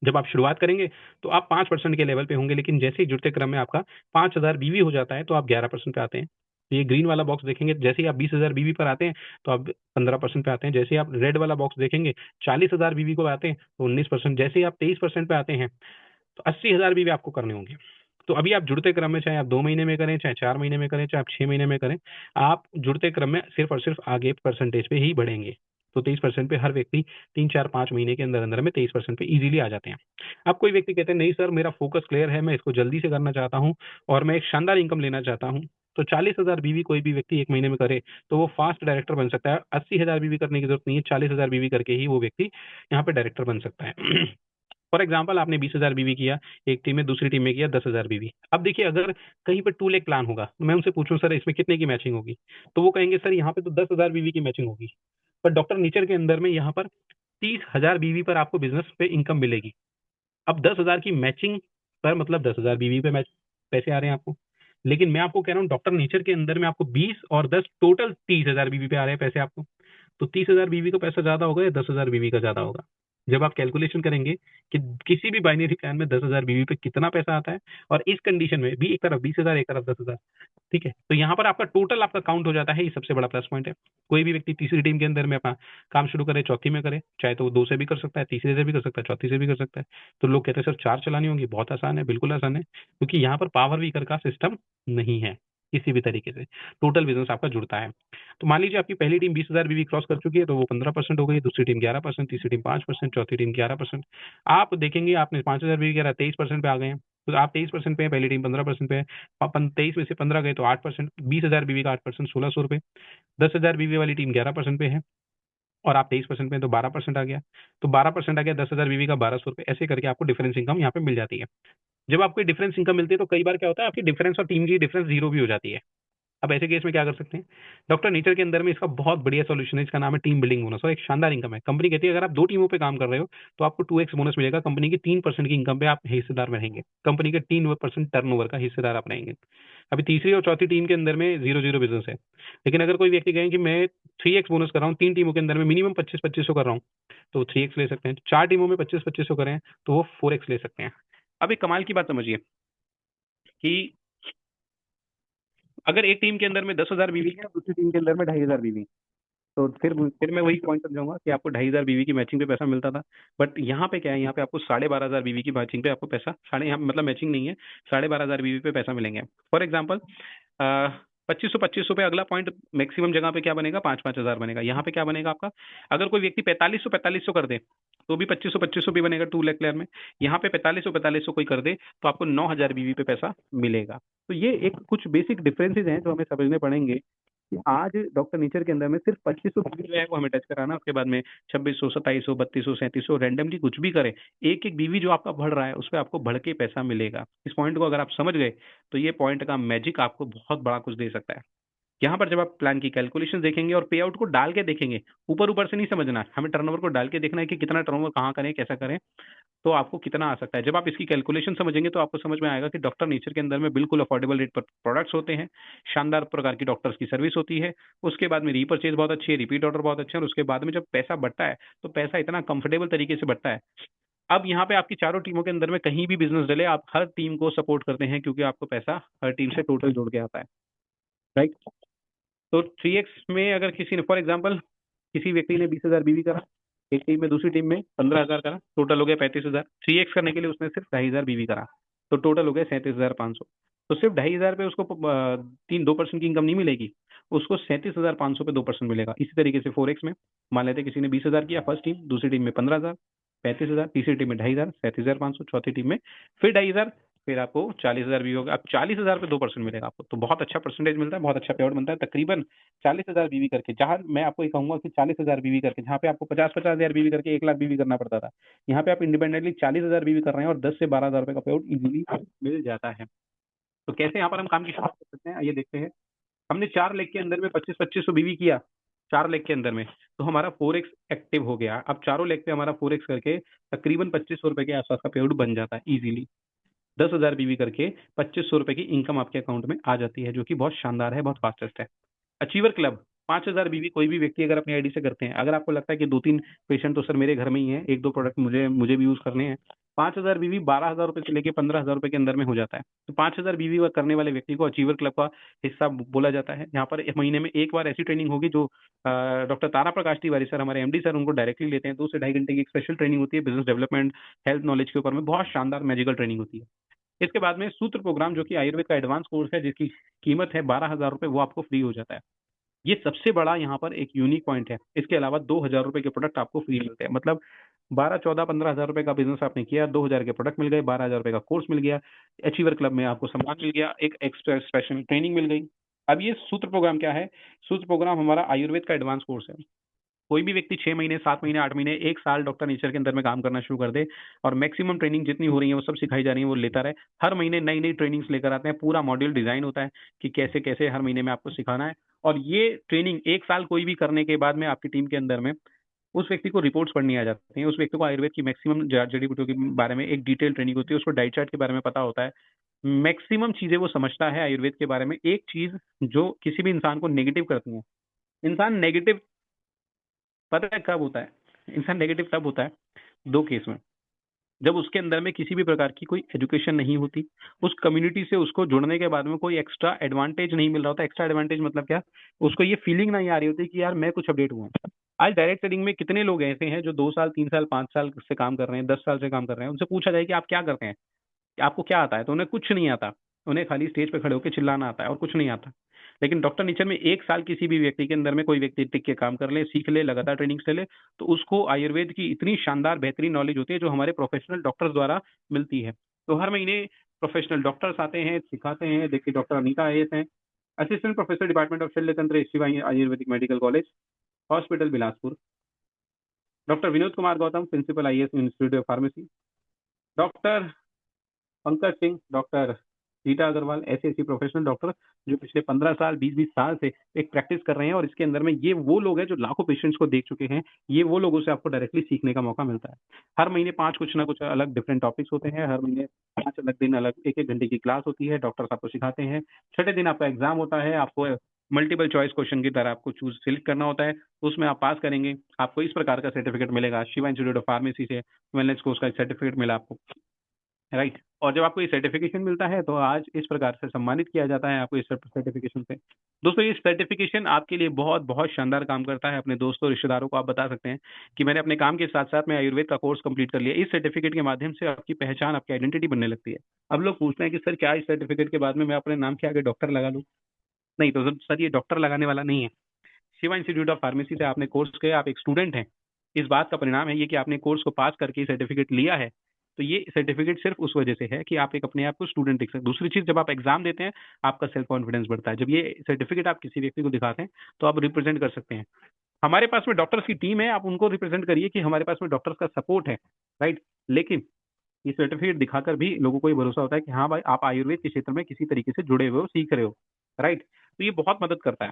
जब आप शुरुआत करेंगे तो आप 5% के लेवल पे होंगे, लेकिन जैसे ही जुड़ते क्रम में आपका 5000 बीवी हो जाता है तो आप 11% पे आते हैं। तो ये ग्रीन वाला बॉक्स देखेंगे, जैसे ही आप 20,000 बीवी पर आते हैं तो आप 15% पे आते हैं। जैसे ही आप रेड वाला बॉक्स देखेंगे 40,000 बीवी को आते हैं तो 19%। जैसे ही आप 23% पे आते हैं तो 80,000 बीवी आपको करने होंगे। तो अभी आप जुड़ते क्रम में, चाहे आप 2 महीने में करें, चाहे 4 महीने में करें, चाहे आप 6 महीने में करें, आप जुड़ते क्रम में सिर्फ और सिर्फ आगे परसेंटेज पे ही बढ़ेंगे। तो 23% पे हर व्यक्ति 3, 4, 5 महीने के अंदर में 23% पे इजीली आ जाते हैं। अब कोई व्यक्ति कहते हैं नहीं सर, मेरा फोकस क्लियर है, मैं इसको जल्दी से करना चाहता हूँ और मैं एक शानदार इनकम लेना चाहता हूँ। तो 40,000 बीवी कोई भी व्यक्ति 1 महीने में करे तो वो फास्ट डायरेक्टर बन सकता है। 80,000 बीवी करने की जरूरत नहीं है, 40,000 बीवी करके ही वो व्यक्ति यहाँ पे डायरेक्टर बन सकता है। फॉर एग्जाम्पल आपने 20,000 बीवी किया एक टीम में, दूसरी टीम में किया 10,000 बीवी। अब देखिए अगर कहीं पर 2 लेग प्लान होगा तो मैं उनसे पूछूं सर इसमें कितने की मैचिंग होगी, तो वो कहेंगे सर यहाँ पे तो 10,000 बीवी की मैचिंग होगी। पर डॉक्टर नेचर के अंदर में यहाँ पर 30,000 बीवी पर आपको बिजनेस पे इनकम मिलेगी। अब 10,000 की मैचिंग पर मतलब 10,000 बीवी पे मैच पैसे आ रहे हैं आपको। लेकिन मैं आपको कह रहा हूँ डॉक्टर नेचर के अंदर में आपको 20 और 10 टोटल 30,000 बीवी पे आ रहे हैं पैसे आपको। तो 30,000 बीवी का पैसा ज्यादा होगा या 10,000 बीवी का ज्यादा होगा? जब आप कैलकुलेशन करेंगे कि किसी भी बाइनरी प्लान में 10,000 बीवी पे कितना पैसा आता है और इस कंडीशन में भी एक तरफ 20,000 एक तरफ 10,000, ठीक है, तो यहाँ पर आपका टोटल आपका काउंट हो जाता है। ये सबसे बड़ा प्लस पॉइंट है। कोई भी व्यक्ति तीसरी टीम के अंदर में अपना काम शुरू करे, चौथी में करे, चाहे तो वो 2 से भी कर सकता है, तीसरे से भी कर सकता है, चौथी से भी कर सकता है। तो लोग कहते हैं सर 4 चलानी होंगी, बहुत आसान है, बिल्कुल आसान है, क्योंकि यहाँ पर पावर वीकर का सिस्टम नहीं है किसी भी तरीके से। टोटल बिजनेस आपका जुड़ता है। तो मान लीजिए आपकी पहली टीम 20,000 बीवी क्रॉस कर चुकी है तो वो 15% हो गई, दूसरी टीम 11%, तीसरी टीम 5%, चौथी टीम 11%। आप देखेंगे आपने 5,000 बीवी करा, 23% पे आ गए हैं। तो आप 23% पे है, पहली टीम 15% पे है, 23 में से 15 गए तो 8%, 20,000 बीवी का 8% 1,600 रुपए। 10,000 बीवी वाली टीम 11% पे है और आप 23% पे, तो 12% आ गया। तो 12% आ गया, 10,000 बीवी का 1,200 रुपए। ऐसे करके आपको डिफरेंस इनकम यहाँ पे मिल जाती है। जब आपको डिफरेंस इनकम मिलती है तो कई बार क्या होता है आपकी डिफरेंस और टीम की डिफरेंस जीरो भी हो जाती है। अब ऐसे केस में क्या कर सकते हैं? डॉक्टर नेचर के अंदर में इसका बहुत बढ़िया सॉल्यूशन है, इसका नाम है टीम बिल्डिंग बोनस और एक शानदार इनकम है। कंपनी कहती है अगर आप 2 टीमों पे काम कर रहे हो तो आपको 2x बोनस मिलेगा। कंपनी की 3% की इनकम पे आप हिस्सेदार में रहेंगे। कंपनी के 3% टर्नओवर का हिस्सेदार आप रहेंगे। अभी तीसरी और चौथी टीम के अंदर में 0-0 बिजनेस है। लेकिन अगर कोई व्यक्ति कहे कि मैं 3x बोनस कर रहा हूँ, 3 टीमों के अंदर में मिनिमम 25-25 कर रहा हूँ, तो 3x ले सकते हैं। 4 टीमों में 25-25 करें तो वो 4x ले सकते हैं। अब एक कमाल की बात समझिए कि अगर एक टीम के अंदर में 10,000 बीवी है, दूसरी टीम के अंदर में 2,500 बीवी, तो फिर मैं वही पॉइंट समझाऊंगा कि आपको 2,500 बीवी की मैचिंग पे पैसा मिलता था। बट यहाँ पे क्या है, यहाँ पे आपको 12,500 बीवी की मैचिंग पे आपको पैसा, साढ़े यहाँ मतलब मैचिंग नहीं है, 12,500 बीवी पे पैसा मिलेंगे। फॉर एग्जाम्पल 2500 पे अगला पॉइंट मैक्सिमम जगह पे क्या बनेगा, 5,000 बनेगा। यहाँ पे क्या बनेगा आपका, अगर कोई व्यक्ति 4500 कर दे तो भी 2500 भी बनेगा 2 लाख प्लेयर में। यहाँ पे 4500 कोई कर दे तो आपको 9,000 बीवी पे पैसा मिलेगा। तो ये एक कुछ बेसिक डिफरेंसेस हैं जो हमें समझने पड़ेंगे कि आज डॉक्टर नेचर के अंदर में सिर्फ 2500 बीवी जो है वो हमें टच कराना, उसके बाद में 2600, 2700, 3200, 3700 रैंडमली कुछ भी करें, एक एक बीवी जो आपका बढ़ रहा है उस पर आपको बढ़ के पैसा मिलेगा। इस पॉइंट को अगर आप समझ गए तो ये पॉइंट का मैजिक आपको बहुत बड़ा कुछ दे सकता है। यहाँ पर जब आप प्लान की कैलकुलेशन देखेंगे और पे आउट को डाल के देखेंगे, ऊपर ऊपर से नहीं समझना, हमें टर्नओवर को डाल के देखना है कि कितना टर्नओवर कहाँ करें, कैसा करें, तो आपको कितना आ सकता है। जब आप इसकी कैलकुलेशन समझेंगे तो आपको समझ में आएगा कि डॉक्टर नेचर के अंदर में बिल्कुल अफोर्डेबल रेट पर प्रोडक्ट्स होते हैं, शानदार प्रकार की डॉक्टर्स की सर्विस होती है, उसके बाद में रीपर्चेज बहुत अच्छी है, रिपीट ऑर्डर बहुत अच्छे हैं, और उसके बाद में जब पैसा बढ़ता है तो पैसा इतना कंफर्टेबल तरीके से बढ़ता है। अब यहाँ पे आपकी चारों टीमों के अंदर में कहीं भी बिजनेस डले, आप हर टीम को सपोर्ट करते हैं क्योंकि आपको पैसा हर टीम से टोटल जोड़ के आता है, राइट। तो 3x में अगर किसी ने फॉर एग्जाम्पल किसी व्यक्ति ने 20,000 बीवी करा एक टीम में, दूसरी टीम में 15,000 करा, टोटल हो गया 35,000। 3x करने के लिए उसने सिर्फ 2,500 बीवी करा, तो टोटल हो गया 37,500। तो सिर्फ 2,500 पे उसको 2% की इनकम नहीं मिलेगी, उसको 37,500 पे 2% मिलेगा। इसी तरीके से 4x में मान लेते हैं किसी ने 20,000 किया फर्स्ट टीम, दूसरी टीम में 15,000, 35,000, तीसरी टीम में 2,500, 37,500, चौथी टीम में फिर 2,500, फिर आपको 40,000 भी होगा। अब 40,000 पे 2% मिलेगा आपको, तो बहुत अच्छा परसेंटेज मिलता है, बहुत अच्छा पे आउट बनता है। तकरीबन 40,000 बीवी करके, जहां मैं आपको ये कहूंगा कि 40,000 बीवी करके, जहां पे आपको 50,000 बीवी करके 1 लाख बीवी करना पड़ता था, यहाँ पे आप इंडिपेंडेंटली 40,000 बीवी कर रहे हैं और 10 से 12,000 रुपए का पे आउट इजीली मिल जाता है। तो कैसे यहाँ पर हम काम की शुरुआत कर सकते हैं, ये देखते हैं। हमने 4 लेग के अंदर में 25-25 बीवी किया, 4 लेग के अंदर में, तो हमारा 4x एक्टिव हो गया। अब चारों लेग पे हमारा 4x करके तकरीबन 2,500 रुपए के आसपास का पे आउट बन जाता है इजीली। 10,000 बीवी करके 2,500 रुपए की इनकम आपके अकाउंट में आ जाती है, जो कि बहुत शानदार है, बहुत फास्टेस्ट है। अचीवर क्लब 5,000 बीवी कोई भी व्यक्ति अगर अपनी आईडी से करते हैं, अगर आपको लगता है कि 2-3 पेशेंट तो सर मेरे घर में ही है, 1-2 प्रोडक्ट मुझे मुझे भी यूज करने हैं, 5,000 बीवी 12,000 रुपए से लेके 15,000 रुपए के अंदर में हो जाता है। तो 5,000 बीवी वर्क करने वाले व्यक्ति को अचीवर क्लब का हिस्सा बोला जाता है। यहाँ पर महीने में एक बार ऐसी ट्रेनिंग होगी जो डॉक्टर तारा प्रकाश तिवारी सर, हमारे एमडी सर, उनको डायरेक्टली लेते हैं। 2 से ढाई घंटे की एक स्पेशल ट्रेनिंग होती है बिजनेस डेवलपमेंट, हेल्थ नॉलेज के ऊपर में, बहुत शानदार मैजिकल ट्रेनिंग होती है। इसके बाद में सूत्र प्रोग्राम, जो कि आयुर्वेद का एडवांस कोर्स है, जिसकी कीमत है 12,000 रुपए, वो आपको फ्री हो जाता है। ये सबसे बड़ा यहाँ पर एक यूनिक पॉइंट है। इसके अलावा 2,000 रुपए के प्रोडक्ट आपको फ्री मिलते हैं। मतलब 12, 14, 15,000 रुपए का बिजनेस आपने किया, 2,000 के प्रोडक्ट मिल गए, 12,000 रुपए का कोर्स मिल गया, अचीवर क्लब में आपको सम्मान मिल गया, एक एक्स्ट्रा स्पेशल ट्रेनिंग मिल गई। अब ये सूत्र प्रोग्राम क्या है? सूत्र प्रोग्राम हमारा आयुर्वेद का एडवांस कोर्स है। कोई भी व्यक्ति 6 महीने, 7 महीने, 8 महीने, 1 साल डॉक्टर नेचर के अंदर में काम करना शुरू कर दे और मैक्सिमम ट्रेनिंग जितनी हो रही है वो सब सिखाई जा रही है, वो लेता रहे। हर महीने नई नई ट्रेनिंग्स लेकर आते हैं, पूरा मॉड्यूल डिजाइन होता है कि कैसे कैसे हर महीने में आपको सिखाना है। और ये ट्रेनिंग 1 साल कोई भी करने के बाद में आपकी टीम के अंदर में उस व्यक्ति को रिपोर्ट्स पढ़नी आ जाती हैं। उस व्यक्ति को आयुर्वेद की मैक्सिमम जड़ी बूटियों के बारे में एक डिटेल ट्रेनिंग होती है, उसको डाइट चार्ट के बारे में पता होता है, मैक्सिमम चीजें वो समझता है आयुर्वेद के बारे में। एक चीज जो किसी भी इंसान को नेगेटिव करती है, इंसान नेगेटिव पता है कब होता है? इंसान नेगेटिव तब होता है 2 केस में। जब उसके अंदर में किसी भी प्रकार की कोई एजुकेशन नहीं होती, उस कम्युनिटी से उसको जुड़ने के बाद में कोई एक्स्ट्रा एडवांटेज नहीं मिल रहा होता। एक्स्ट्रा एडवांटेज मतलब क्या? उसको ये फीलिंग नहीं आ रही होती कि यार मैं कुछ अपडेट हुआ हूं। आज डायरेक्ट ट्रेडिंग में कितने लोग ऐसे हैं जो 2 साल, 3 साल, 5 साल से काम कर रहे हैं, 10 साल से काम कर रहे हैं, उनसे पूछा जाए कि आप क्या करते हैं, कि आपको क्या आता है, तो उन्हें कुछ नहीं आता। उन्हें खाली स्टेज पे खड़े होकर चिल्लाना आता है और कुछ नहीं आता। लेकिन डॉक्टर नेचर में 1 साल किसी भी व्यक्ति के अंदर में कोई व्यक्ति टिक के काम कर ले, सीख ले, लगातार ट्रेनिंग्स ले ले, तो उसको आयुर्वेद की इतनी शानदार बेहतरीन नॉलेज होती है जो हमारे प्रोफेशनल डॉक्टर्स द्वारा मिलती है। तो हर महीने प्रोफेशनल डॉक्टर्स आते हैं, सिखाते हैं। देखिए डॉक्टर अनीता आईएएस हैं, assistant professor department of Shalya Tantra, Shiva Ayurvedic medical college, hospital Bilaspur. Doctor Vinod Kumar Gautam, principal IAS institute of pharmacy. Doctor Pankaj Singh, doctor Rita Agarwal, ऐसे ऐसे प्रोफेशनल डॉक्टर जो पिछले 15 साल, 20-20 साल से एक प्रैक्टिस कर रहे हैं। और इसके अंदर में ये वो लोग हैं जो लाखों पेशेंट्स को देख चुके हैं। ये वो लोगों से आपको डायरेक्टली सीखने का मौका मिलता है। हर महीने 5 कुछ ना कुछ अलग डिफरेंट टॉपिक्स होते हैं। हर महीने 5 अलग दिन, अलग 1-1 घंटे की क्लास होती है, डॉक्टर्स आपको सिखाते हैं। छठे दिन आपका एग्जाम होता है, आपको मल्टीपल चॉइस क्वेश्चन की तरह आपको चूज सिलेक्ट करना होता है, उसमें आप पास करेंगे, आपको इस प्रकार का सर्टिफिकेट मिलेगा। शिवा इंस्टीट्यूट ऑफ फार्मेसी से वेलनेस कोर्स का सर्टिफिकेट मिला आपको, राइट। और जब आपको ये सर्टिफिकेशन मिलता है तो आज इस प्रकार से सम्मानित किया जाता है आपको इस सर्टिफिकेशन से। दोस्तों ये सर्टिफिकेशन आपके लिए बहुत बहुत शानदार काम करता है। अपने दोस्तों, रिश्तेदारों को आप बता सकते हैं कि मैंने अपने काम के साथ साथ में आयुर्वेद का कोर्स कंप्लीट कर लिया। इस सर्टिफिकेट के माध्यम से आपकी पहचान, आपकी आइडेंटिटी बनने लगती है। अब लोग पूछते हैं कि सर क्या इस सर्टिफिकेट के बाद में मैं अपने नाम के आगे डॉक्टर लगा लूँ? नहीं, तो सर ये डॉक्टर लगाने वाला नहीं है। शिवा इंस्टीट्यूट ऑफ फार्मेसी से आपने कोर्स किया, आप एक स्टूडेंट हैं, इस बात का परिणाम है ये कि आपने कोर्स को पास करके सर्टिफिकेट लिया है। तो ये सर्टिफिकेट सिर्फ उस वजह से है कि आप एक अपने आप को स्टूडेंट दिख सकते। दूसरी चीज, जब आप एग्जाम देते हैं आपका सेल्फ कॉन्फिडेंस बढ़ता है। जब ये सर्टिफिकेट आप किसी व्यक्ति को दिखाते हैं तो आप रिप्रेजेंट कर सकते हैं। हमारे पास में डॉक्टर्स की टीम है, आप उनको रिप्रेजेंट करिए कि हमारे पास में डॉक्टर्स का सपोर्ट है, राइट। लेकिन ये सर्टिफिकेट दिखाकर भी लोगों को ये भरोसा होता है कि हाँ भाई आप आयुर्वेद के क्षेत्र में किसी तरीके से जुड़े हुए हो, सीख रहे हो, राइट। तो ये बहुत मदद करता है।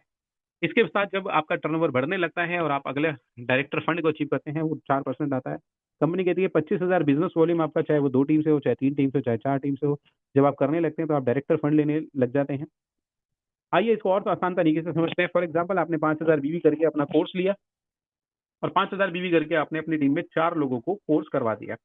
इसके साथ जब आपका टर्नओवर बढ़ने लगता है और आप अगले डायरेक्टर फंड को अचीव करते हैं, वो 4% आता है। कंपनी कहती है 25,000 बिजनेस वॉल्यूम आपका, चाहे वो 2 टीम से हो, चाहे 3 टीम से हो, चाहे 4 टीम से हो, जब आप करने लगते हैं तो आप डायरेक्टर फंड लेने लग जाते हैं। आइए इसको और तो आसान तरीके से समझते हैं। फॉर एग्जाम्पल आपने 5,000 बीवी करके अपना कोर्स लिया और 5,000 बीवी करके आपने अपनी टीम में 4 लोगों को कोर्स करवा दिया।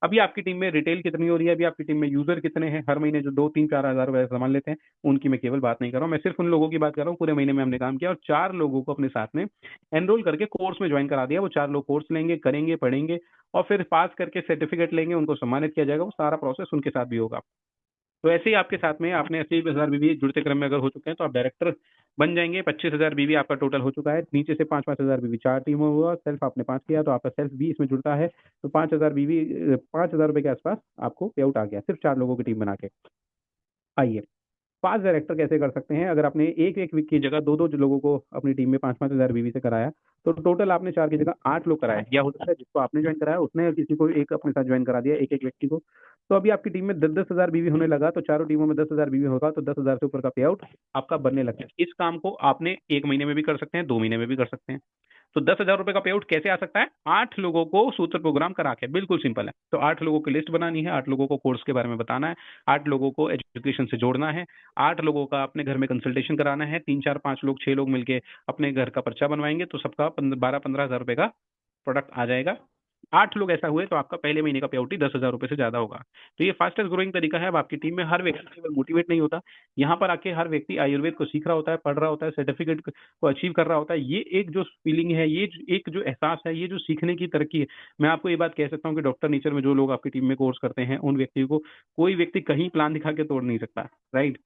अभी आपकी टीम में रिटेल कितनी हो रही है? अभी आपकी टीम में यूजर कितने हैं? हर महीने जो 2-3-4 हज़ार रुपए सामान लेते हैं, उनकी मैं केवल बात नहीं कर रहा हूँ। मैं सिर्फ उन लोगों की बात कर रहा हूँ पूरे महीने में हमने काम किया और 4 लोगों को अपने साथ में एनरोल करके कोर्स में ज्वाइन करा दिया। वो 4 लोग कोर्स लेंगे, करेंगे, पढ़ेंगे और फिर पास करके सर्टिफिकेट लेंगे, उनको सम्मानित किया जाएगा। वो सारा प्रोसेस उनके साथ भी होगा। तो ऐसे ही आपके साथ में आपने 80,000 बीवी जुड़ते क्रम में अगर हो चुके हैं तो आप डायरेक्टर बन जाएंगे। 25,000 बीवी आपका टोटल हो चुका है। नीचे से 5-5 हज़ार बीवी 4 टीमों हुआ, सेल्फ आपने 5 किया तो आपका सेल्फ भी इसमें जुड़ता है। तो 5,000 बीवी 5,000 रुपए के आसपास आपको पे आउट आ गया, सिर्फ 4 लोगों की टीम बना के। आइए 5 डायरेक्टर कैसे कर सकते हैं? अगर आपने एक एक वीक की जगह 2-2 लोगों को अपनी टीम में 5-5 हज़ार बीवी से कराया तो टोटल आपने 4 की जगह 8 लोग कराए। या हो सकता है जिसको आपने ज्वाइन कराया उसने किसी को एक अपने साथ ज्वाइन करा दिया, एक एक व्यक्ति को। तो अभी आपकी टीम में 10-10 हज़ार बीवी होने लगा, तो चारों टीमों में 10,000 बीवी होगा तो 10,000 से ऊपर का पे आउट आपका बनने लगता है। इस काम को आपने 1 महीने में भी कर सकते हैं, 2 महीने में भी कर सकते हैं। तो 10,000 रुपए का पे आउट कैसे आ सकता है? 8 लोगों को सूत्र प्रोग्राम करा के, बिल्कुल सिंपल है। तो 8 लोगों की लिस्ट बनानी है, 8 लोगों को कोर्स के बारे में बताना है, 8 लोगों को एजुकेशन से जोड़ना है, 8 लोगों का अपने घर में कंसल्टेशन कराना है, 3 4 5 लोग 6 लोग मिलके अपने घर का पर्चा बनवाएंगे, तो सबका 12-15 हज़ार रुपए का प्रोडक्ट आ जाएगा। 8 लोग ऐसा हुए तो आपका पहले महीने का पे आउट ही 10,000 रुपए से ज्यादा होगा। तो ये फास्टेस्ट ग्रोइंग तरीका है। अब आपकी टीम में हर व्यक्ति केवल मोटिवेट नहीं होता, यहाँ पर आके हर व्यक्ति आयुर्वेद को सीख रहा होता है, पढ़ रहा होता है, सर्टिफिकेट को अचीव कर रहा होता है। ये एक जो फीलिंग है, ये एक जो एहसास है, ये जो सीखने की तरक्की है, मैं आपको ये बात कह सकता हूँ कि डॉक्टर नेचर में जो लोग आपकी टीम में कोर्स करते हैं, उन व्यक्तियों को कोई व्यक्ति कहीं प्लान दिखा के तोड़ नहीं सकता, राइट?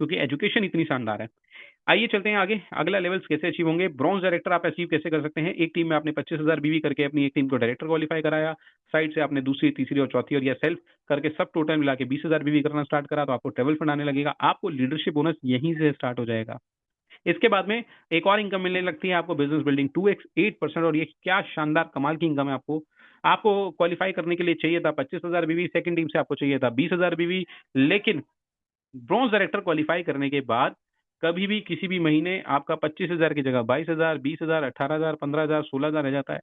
क्योंकि एजुकेशन इतनी शानदार है। आइए चलते हैं आगे, अगला लेवल्स कैसे अचीव होंगे, ब्रॉन्ज डायरेक्टर आप अचीव कैसे कर सकते हैं। एक टीम में आपने 25,000 बीवी करके अपनी एक टीम को डायरेक्टर क्वालिफाई कराया, साइड से आपने दूसरी तीसरी और चौथी और या सेल्फ करके सब टोटल मिला के 20,000 बीवी करना स्टार्ट करा, तो आपको ट्रेवल फंड आने लगेगा, आपको लीडरशिप बोनस यहीं से स्टार्ट हो जाएगा। इसके बाद में एक और इनकम मिलने लगती है आपको, बिजनेस बिल्डिंग 2x 8%। और ये क्या शानदार कमाल की इनकम है। आपको आपको क्वालिफाई करने के लिए चाहिए था 25,000 बीवी, सेकंड टीम से आपको चाहिए था 20,000 बीवी, लेकिन ब्रॉन्ज डायरेक्टर क्वालिफाई करने के बाद कभी भी किसी भी महीने आपका 25,000 की जगह 22,000, 20,000, 18,000, 15,000, 16,000 रह जाता है।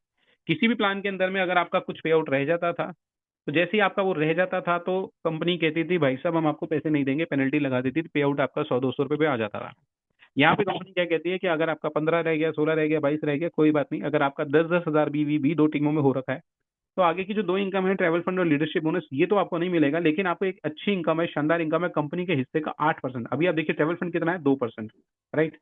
किसी भी प्लान के अंदर में अगर आपका कुछ पे आउट रह जाता था, तो जैसे ही आपका वो रह जाता था तो कंपनी कहती थी भाई साहब हम आपको पैसे नहीं देंगे, पेनल्टी लगा देती थी, पे आउट आपका 100-200 रुपए पे आ जाता था। यहाँ पे कंपनी क्या कहती है कि अगर आपका 15 रह गया, 16 रह गया, 22 रह गया, कोई बात नहीं, अगर आपका 10-10,000 बीवी भी दो टीमों में हो रखा है, तो आगे की जो दो इनकम है, ट्रैवल फंड और लीडरशिप बोनस, ये तो आपको नहीं मिलेगा, लेकिन आपको एक अच्छी इनकम है, शानदार इनकम है, कंपनी के हिस्से का 8%। अभी आप देखिए ट्रैवल फंड कितना है, 2%, राइट?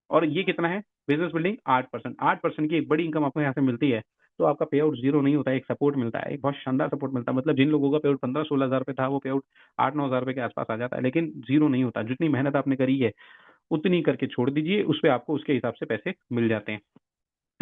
और ये कितना है, बिजनेस बिल्डिंग 8%। 8% की एक बड़ी इनकम आपको यहाँ से मिलती है, तो आपका पे आउट जीरो नहीं होता है, एक सपोर्ट मिलता है, एक बहुत शानदार सपोर्ट मिलता है। मतलब जिन लोगों का पे आउट 15-16 हज़ार रुपए था, वो पे आउट 8-9 हज़ार रुपए के आसपास आ जाता है, लेकिन जीरो नहीं होता। जितनी मेहनत आपने करी है उतनी करके छोड़ दीजिए, उस पर आपको उसके हिसाब से पैसे मिल जाते हैं।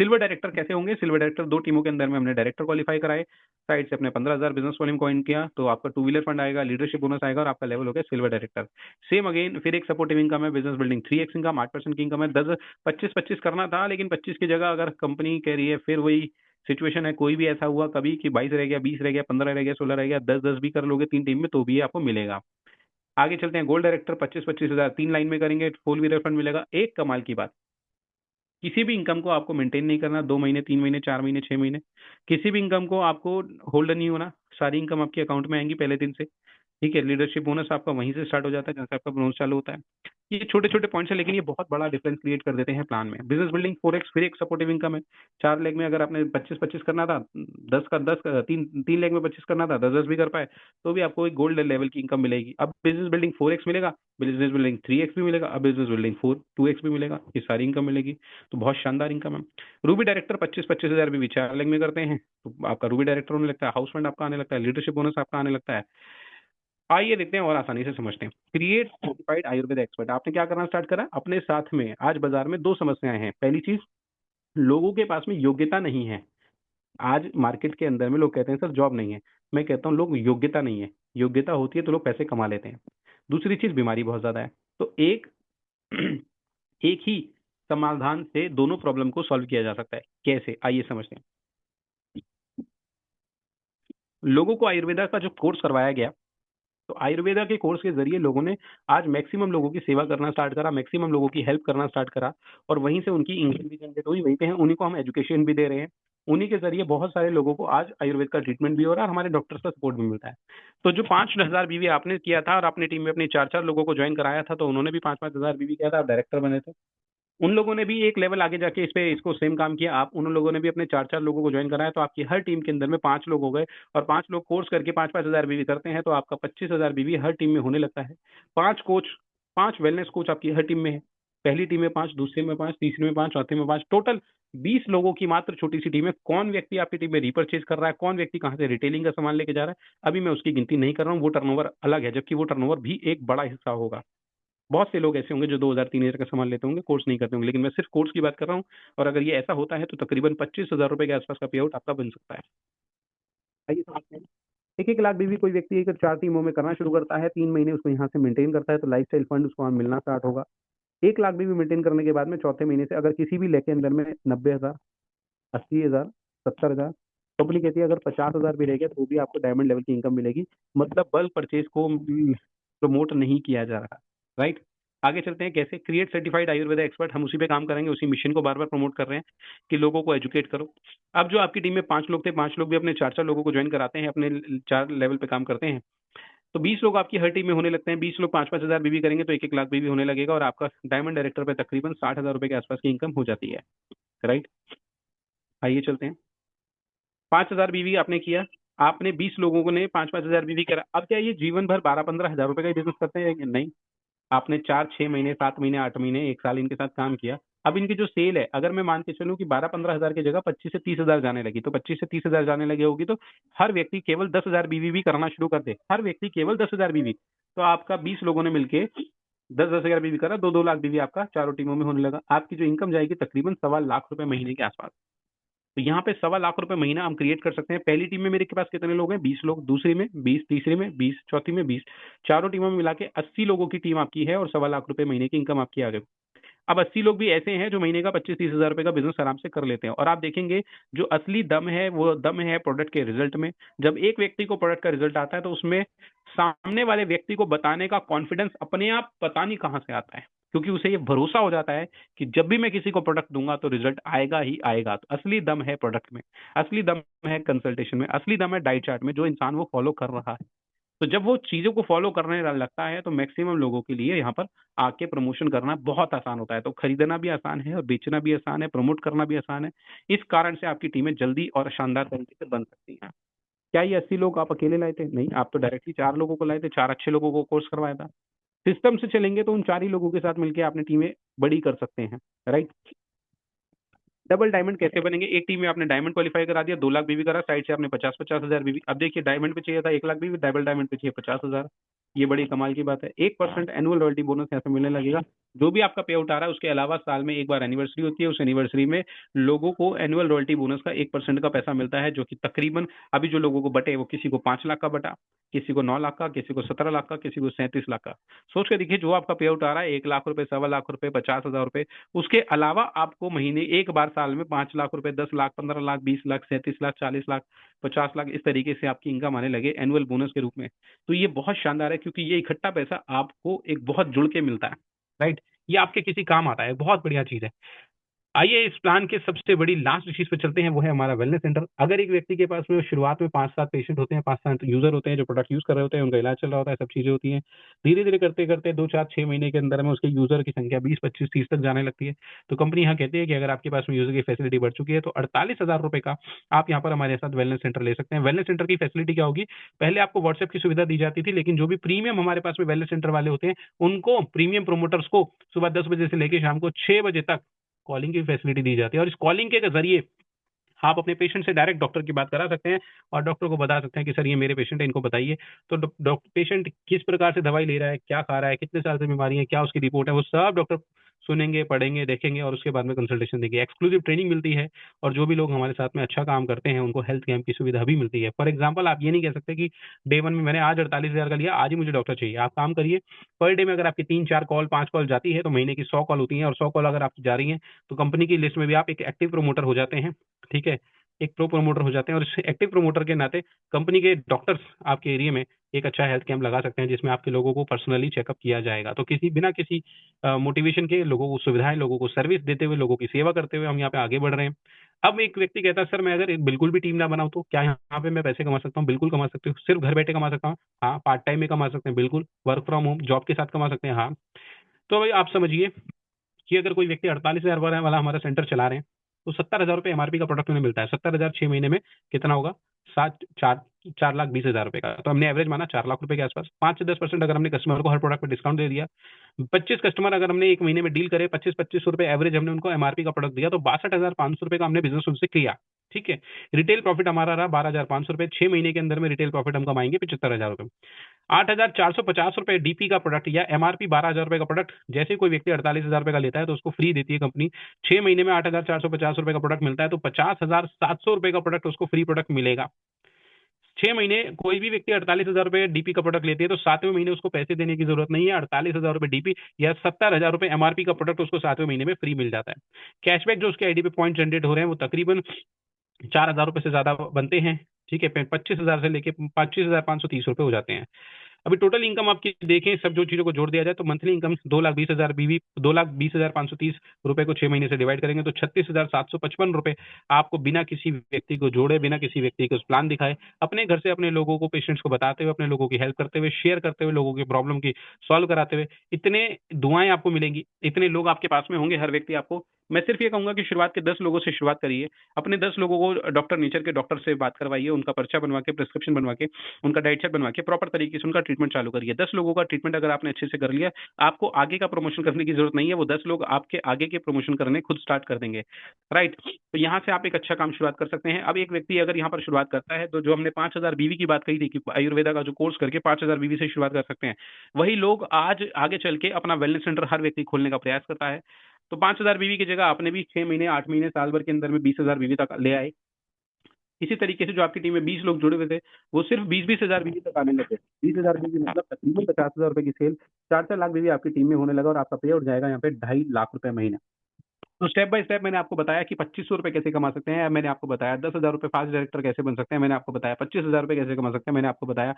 सिल्वर डायरेक्टर कैसे होंगे? सिल्वर डायरेक्टर दो टीमों के अंदर में हमने डायरेक्टर क्वालिफाई कराए, साइड से अपने 15,000 बिजनेस वॉल्यूम को इन किया, तो आपका टू व्हीलर फंड आएगा, लीडरशिप बोनस आएगा और आपका लेवल हो गया सिल्वर डायरेक्टर। सेम अगेन फिर एक सपोर्टिव इनकम है, बिजनेस बिल्डिंग 3x इनकम, 8% की इनकम है। 10 25-25 करना था, लेकिन 25 की जगह अगर कंपनी कह रही है, फिर वही सिचुएशन है, कोई भी ऐसा हुआ कभी कि 22 रह गया, 20 रह गया, 15 रह गया, 16 रह गया, 10-10 भी कर लोगे तीन टीम में तो भी आपको मिलेगा। आगे चलते हैं, गोल्ड डायरेक्टर 25-25 हज़ार 3 लाइन में करेंगे, फोर व्हीलर फंड मिलेगा। एक कमाल की बात, किसी भी इनकम को आपको मेंटेन नहीं करना, 2 महीने, 3 महीने, 4 महीने, 6 महीने, किसी भी इनकम को आपको होल्ड नहीं होना, सारी इनकम आपके अकाउंट में आएंगी पहले दिन से। ठीक है, लीडरशिप बोनस आपका वहीं से स्टार्ट हो जाता है जहाँ से आपका बोनस चालू होता है। ये छोटे छोटे पॉइंट्स है, लेकिन ये बहुत बड़ा डिफरेंस क्रिएट कर देते हैं प्लान में। बिजनेस बिल्डिंग 4x फिर एक सपोर्टिव इनकम है। 4 लेग में अगर आपने 25-25 करना था, 10 का 10, तीन तीन लेग में 25 करना था, 10-10 भी कर पाए, तो भी आपको एक गोल्ड लेवल की इनकम मिलेगी। अब बिजनेस बिल्डिंग 4x मिलेगा, बिजनेस बिल्डिंग 3x भी मिलेगा, अब बिजनेस बिल्डिंग 2x भी मिलेगा, ये सारी इनकम मिलेगी। तो बहुत शानदार इनकम है। रूबी डायरेक्टर 25-25 हज़ार भी 4 लेग में करते हैं, तो आपका रूबी डायरेक्टर होने लगता है, हाउस फंड आपका आने लगता है, लीडरशिप बोनस आपका आने लगता है। आइए देखते हैं और आसानी से समझते हैं। क्रिएट सर्टिफाइड आयुर्वेद एक्सपर्ट, आपने क्या करना स्टार्ट करा? अपने साथ में आज बाजार में दो समस्याएं हैं। पहली चीज, लोगों के पास में योग्यता नहीं है। आज मार्केट के अंदर में लोग कहते हैं सर जॉब नहीं है, मैं कहता हूँ लोग योग्यता नहीं है। योग्यता होती है तो लोग पैसे कमा लेते हैं। दूसरी चीज, बीमारी बहुत ज्यादा है। तो एक एक ही समाधान से दोनों प्रॉब्लम को सॉल्व किया जा सकता है। कैसे, आइए समझते हैं। लोगों को आयुर्वेदा का जो कोर्स करवाया गया, तो आयुर्वेदा के कोर्स के जरिए लोगों ने आज मैक्सिमम लोगों की सेवा करना स्टार्ट करा, मैक्सिमम लोगों की हेल्प करना स्टार्ट करा, और वहीं से उनकी इनकम भी जनरेट हुई, वहीं पे हैं, उन्हीं को हम एजुकेशन भी दे रहे हैं। उन्हीं के जरिए बहुत सारे लोगों को आज आयुर्वेद का ट्रीटमेंट भी हो रहा है और हमारे डॉक्टर्स का सपोर्ट भी मिलता है। तो जो 5,000 बीवी आपने किया था और अपनी टीम में अपने 4-4 लोगों को ज्वाइन कराया था, तो उन्होंने भी 5-5 हज़ार बीवी किया था, आप डायरेक्टर बने थे। उन लोगों ने भी एक लेवल आगे जाके इस पे इसको सेम काम किया। आप उन लोगों ने भी अपने 4-4 लोगों को ज्वाइन कराया, तो आपकी हर टीम के अंदर में 5 लोग हो गए, और 5 लोग कोर्स करके 5-5 हज़ार बीवी करते हैं, तो आपका 25,000 बीवी हर टीम में होने लगता है। 5 कोच, 5 वेलनेस कोच आपकी हर टीम में है। पहली टीम में 5, दूसरी में 5, तीसरी में 5, चौथी में 5, टोटल 20 लोगों की मात्र छोटी सी टीम है। कौन व्यक्ति आपकी टीम में रिपर्चेज कर रहा है, कौन व्यक्ति कहाँ से रिटेलिंग का सामान लेके जा रहा है, अभी मैं उसकी गिनती नहीं कर रहा हूँ, वो टर्नओवर अलग है, जबकि वो टर्नओवर भी एक बड़ा हिस्सा होगा। बहुत से लोग ऐसे होंगे जो 2,000-3,000 का सामान लेते होंगे, कोर्स नहीं करते होंगे, लेकिन मैं सिर्फ कोर्स की बात कर रहा हूँ। और अगर ये ऐसा होता है तो तकरीबन 25,000 रुपए के आसपास का पे आउट आपका बन सकता है। आइए समझते हैं। 1-1 लाख भी कोई व्यक्ति एक 4 टीमों में करना शुरू करता है, 3 महीने उसको यहाँ से मेंटेन करता है, तो लाइफ स्टाइल फंड उसको वहाँ मिलना स्टार्ट होगा। 1 लाख भी मेंटेन करने के बाद में चौथे महीने से अगर किसी भी लेख के अंदर में 90,000, 80,000, 70,000, कंपनी कहती है अगर 50,000 भी रह गया तो भी आपको डायमंड लेवल की इनकम मिलेगी। मतलब बल्क परचेज को प्रमोट नहीं किया जा रहा, राइट? आगे चलते हैं कैसे क्रिएट सर्टिफाइड आयुर्वेदा एक्सपर्ट, हम उसी पे काम करेंगे, उसी मिशन को बार बार प्रमोट कर रहे हैं कि लोगों को एजुकेट करो। अब जो आपकी टीम में 5 लोग थे, 5 लोग भी अपने 4-4 लोगों को ज्वाइन कराते हैं, अपने 4 लेवल पे काम करते हैं, तो 20 लोग आपकी हर टीम में होने लगते हैं। 20 लोग 5-5 हज़ार बीवी करेंगे तो 1-1 लाख बीवी होने लगेगा और आपका डायमंड डायरेक्टर पे तकरीबन 60,000 रुपए के आसपास की इनकम हो जाती है। राइट, आइए चलते हैं। 5,000 बीवी आपने किया, आपने 20 लोगों को ने 5-5 हज़ार बीवी करा। अब क्या ये जीवन भर 12-15 हज़ार रुपए का ही बिजनेस करते हैं? नहीं, आपने 4-6 महीने, 7 महीने, 8 महीने, 1 साल इनके साथ काम किया। अब इनकी जो सेल है, अगर मैं मान के चलूं कि 12-15 हज़ार की जगह 25 से 30 हज़ार जाने लगी, तो 25 से 30 हज़ार जाने लगी होगी, तो हर व्यक्ति केवल 10,000 बीवी भी करना शुरू कर दे, हर व्यक्ति केवल 10,000 बीवी, तो आपका 20 लोगों ने मिलके 10-10 हज़ार बीवी करा, 2-2 लाख बीवी आपका चारों टीमों में होने लगा। आपकी जो इनकम जाएगी तकरीबन 1.25 लाख रुपए महीने के आसपास। तो यहाँ पे 1.25 लाख रुपए महीना हम क्रिएट कर सकते हैं। पहली टीम में मेरे के पास कितने लोग हैं? 20 लोग, दूसरी में 20, तीसरी में 20, चौथी में 20, चारों टीमों में मिला के 80 लोगों की टीम आपकी है और 1.25 लाख रुपए महीने की इनकम आपकी आ गई। अब 80 लोग भी ऐसे हैं जो महीने का 25-30 हज़ार रुपए का बिजनेस आराम से कर लेते हैं, और आप देखेंगे जो असली दम है वो दम है प्रोडक्ट के रिजल्ट में। जब एक व्यक्ति को प्रोडक्ट का रिजल्ट आता है तो उसमें सामने वाले व्यक्ति को बताने का कॉन्फिडेंस अपने आप पता नहीं कहां से आता है, क्योंकि उसे ये भरोसा हो जाता है कि जब भी मैं किसी को प्रोडक्ट दूंगा तो रिजल्ट आएगा ही आएगा। तो असली दम है प्रोडक्ट में, असली दम है कंसल्टेशन में, असली दम है डाइट चार्ट में, जो इंसान वो फॉलो कर रहा है। तो जब वो चीजों को फॉलो करने लगता है तो मैक्सिमम लोगों के लिए यहाँ पर आके प्रमोशन करना बहुत आसान होता है। तो खरीदना भी आसान है और बेचना भी आसान है, प्रमोट करना भी आसान है। इस कारण से आपकी टीमें जल्दी और शानदार तरीके से बन सकती हैं। क्या ये 80 लोग आप अकेले लाए थे? नहीं, आप तो डायरेक्टली 4 लोगों को लाए थे, 4 अच्छे लोगों को कोर्स करवाया था। सिस्टम से चलेंगे तो उन 4 ही लोगों के साथ मिलकर आपने टीमें बड़ी कर सकते हैं। राइट, डबल डायमंड कैसे बनेंगे? एक टीम में आपने डायमंड क्वालिफाई करा दिया, 2 लाख बीवी करा, साइड से आपने 50-50 हज़ार बीवी। अब देखिए डायमंड पे चाहिए था 1 लाख बीवी, डबल डायमंड पे चाहिए 50 हज़ार। ये बड़ी कमाल की बात है। 1% एनुअल रॉयल्टी बोनस यहाँ पे मिलने लगेगा। जो भी आपका पे आउट आ रहा है उसके अलावा साल में एक बार एनिवर्सरी होती है, उस एनिवर्सरी में लोगों को एनुअल रॉयल्टी बोनस का 1% का पैसा मिलता है, जो कि तकरीबन अभी जो लोगों को बटे वो किसी को 5 लाख का बटा, किसी को 9 लाख का, किसी को 17 लाख का, किसी को 37 लाख का। सोच के देखिए जो आपका पे आउट आ रहा है 1 लाख रुपए, 1.25 लाख रुपए, 50 हज़ार रुपए, उसके अलावा आपको महीने एक बार साल में 5 लाख रुपए, 10 लाख, 15 लाख, 20 लाख, 37 लाख, 40 लाख, 50 लाख, इस तरीके से आपकी इनकम आने लगे एनुअल बोनस के रूप में। तो ये बहुत शानदार है, क्योंकि ये इकट्ठा पैसा आपको एक बहुत जुड़ के मिलता है। राइट, ये आपके किसी काम आता है, बहुत बढ़िया चीज है। आइए इस प्लान के सबसे बड़ी लास्ट चीज पे चलते हैं, वो है हमारा वेलनेस सेंटर। अगर एक व्यक्ति के पास में शुरुआत में 5-7 पेशेंट होते हैं, 5-7 यूजर होते हैं जो प्रोडक्ट यूज कर रहे होते हैं, उनका इलाज चल रहा होता है, सब चीजें होती हैं, धीरे धीरे करते करते 2-4-6 महीने के अंदर में उसके यूजर की संख्या 20-25-30 तक जाने लगती है। तो कंपनी यहाँ कहती है कि अगर आपके पास में यूजर की फैसिलिटी बढ़ चुकी है तो 48,000 रुपए का आप यहाँ पर हमारे साथ वेलनेस सेंटर ले सकते हैं। वेलनेस सेंटर की फैसिलिटी क्या होगी? पहले आपको व्हाट्सएप की सुविधा दी जाती थी, लेकिन जो भी प्रीमियम हमारे पास में वेलनेस सेंटर वाले होते हैं उनको, प्रीमियम प्रोमोटर्स को, सुबह 10 बजे से लेकर शाम को 6 बजे तक कॉलिंग की फैसिलिटी दी जाती है, और इस कॉलिंग के जरिए आप अपने पेशेंट से डायरेक्ट डॉक्टर की बात करा सकते हैं और डॉक्टर को बता सकते हैं कि सर ये मेरे पेशेंट है, इनको बताइए। तो पेशेंट किस प्रकार से दवाई ले रहा है, क्या खा रहा है, कितने साल से बीमारी है, क्या उसकी रिपोर्ट है, वो सब डॉक्टर सुनेंगे, पढ़ेंगे, देखेंगे और उसके बाद में कंसल्टेशन देंगे। एक्सक्लूसिव ट्रेनिंग मिलती है, और जो भी लोग हमारे साथ में अच्छा काम करते हैं उनको हेल्थ कैंप की सुविधा भी मिलती है। फॉर एग्जाम्पल, आप ये नहीं कह सकते कि डे 1 में मैंने आज 48,000 का लिया, आज ही मुझे डॉक्टर चाहिए। आप काम करिए, पर डे में अगर आपकी 3-4 कॉल, 5 कॉल जाती है तो महीने की 100 कॉल होती है, और 100 कॉल अगर आपकी जा रही है तो कंपनी की लिस्ट में भी आप एक एक्टिव प्रोमोटर हो जाते हैं। ठीक है, एक प्रो प्रोमोटर हो जाते हैं, और इस एक्टिव प्रोमोटर के नाते कंपनी के डॉक्टर्स आपके एरिया में एक अच्छा हेल्थ कैंप लगा सकते हैं, जिसमें आपके लोगों को पर्सनली चेकअप किया जाएगा। तो किसी बिना किसी मोटिवेशन के लोगों को सुविधाएं, लोगों को सर्विस देते हुए, लोगों की सेवा करते हुए हम यहाँ पे आगे बढ़ रहे हैं। अब एक व्यक्ति कहता है सर मैं अगर बिल्कुल भी टीम ना बनाऊं तो क्या यहाँ पे मैं पैसे कमा सकता हूँ? बिल्कुल कमा सकते हो, सिर्फ घर बैठे कमा सकता हूँ? हाँ। पार्ट टाइम में कमा सकते हैं, बिल्कुल। वर्क फ्रॉम होम जॉब के साथ कमा सकते हैं, हाँ। तो भाई आप समझिए कि अगर कोई व्यक्ति 48,000 वाला हमारा सेंटर चला रहे हैं तो 70,000 रुपए एमआरपी का प्रोडक्ट उन्हें मिलता है। 70,000 6 महीने में कितना होगा? 4,20,000 रुपए का। तो हमने एवरेज माना 4 लाख रुपए के आसपास। 5 से 10% अगर हमने कस्टमर को हर प्रोडक्ट पर डिस्काउंट दे दिया, 25 कस्टमर अगर हमने एक महीने में डील करे, 25-25 रुपए एवरेज हमने उनको एमआरपी का प्रोडक्ट दिया, तो 62,500 रुपए का हमने बिजनेस उनसे किया। ठीक है, रिटेल प्रॉफिट हमारा रहा 12,500 रुपए। 6 महीने के अंदर में रिटेल प्रॉफिट हम कमाएंगे 75,000 रुपए। 8,450 रुपए डीपी का प्रोडक्ट या एमआरपी 12,000 रुपए का प्रोडक्ट, जैसे कोई व्यक्ति 48,000 रुपए का लेता है तो उसको फ्री देती है कंपनी। 6 महीने में 8,450 रुपए का प्रोडक्ट मिलता है, तो 50,700 रुपए का प्रोडक्ट उसको फ्री प्रोडक्ट मिलेगा। 6 महीने कोई भी व्यक्ति 48,000 रुपए डीपी का प्रोडक्ट लेते हैं तो 7वें महीने उसको पैसे देने की जरूरत नहीं है। 48,000 रुपए डीपी या 70,000 रुपए एमआरपी का प्रोडक्ट उसको 7वें महीने में फ्री मिल जाता है। कैशबैक जो उसके आईडी पे पॉइंट जनरेट हो रहे हैं वो तकरीबन 4,000 रुपए से ज्यादा बनते हैं। ठीक है, 25,000 से लेके 25,530 रुपए हो जाते हैं। अभी टोटल इनकम आपकी देखें, सब जो चीजों को जोड़ दिया जाए तो मंथली इनकम 2,20,000 बीवी 2,20,530 रुपए को 6 महीने से डिवाइड करेंगे तो 36,755 रुपए आपको बिना किसी व्यक्ति को जोड़े, बिना किसी व्यक्ति को प्लान दिखाए, अपने घर से अपने लोगों को, पेशेंट्स को बताते हुए, अपने लोगों की हेल्प करते हुए, शेयर करते हुए, लोगों की प्रॉब्लम की सॉल्व कराते हुए, इतने दुआएं आपको मिलेंगी, इतने लोग आपके पास में होंगे, हर व्यक्ति आपको। मैं सिर्फ ये कहूंगा कि शुरुआत के 10 लोगों से शुरुआत करिए। अपने 10 लोगों को डॉक्टर नेचर के डॉक्टर से बात करवाइए, उनका पर्चा बनवा के, प्रिस्क्रिप्शन बनवा के, उनका डाइट चार्ट बनवा के प्रॉपर तरीके से उनका ट्रीटमेंट चालू करिए। 10 लोगों का ट्रीटमेंट अगर आपने अच्छे से कर लिया, आपको आगे का प्रमोशन करने की जरूरत नहीं है, वो 10 लोग आपके आगे के प्रमोशन करने खुद स्टार्ट कर देंगे। राइट, तो यहाँ से आप एक अच्छा काम शुरुआत कर सकते हैं। अब एक व्यक्ति अगर यहाँ पर शुरुआत करता है तो जो हमने 5,000 बीवी की बात कही थी कि आयुर्वेदा का जो कोर्स करके 5,000 बीवी से शुरुआत कर सकते हैं, वही लोग आज आगे चल के अपना वेलनेस सेंटर हर व्यक्ति खोलने का प्रयास करता है। तो 5,000 बीवी की जगह आपने भी 6 महीने, 8 महीने, साल भर के अंदर में 20,000 बीवी तक ले आए। इसी तरीके से जो आपकी टीम में 20 लोग जुड़े हुए थे, वो सिर्फ 20,000 बीवी तक आने लगे। 20,000 बीवी मतलब तकरीबन 50,000 रुपए की सेल, 4-4 लाख बीवी आपकी टीम में होने लगा और आपका पे आउट जाएगा यहाँ पे 2.5 लाख रुपए महीना। तो स्टेप बाय स्टेप मैंने आपको बताया कि 2,500 रुपए कैसे कमा सकते हैं, मैंने आपको बताया 10,000 रुपए फास्ट डायरेक्टर कैसे बन सकते हैं, मैंने आपको बताया 25,000 रुपए कैसे कमा सकते हैं, मैंने आपको बताया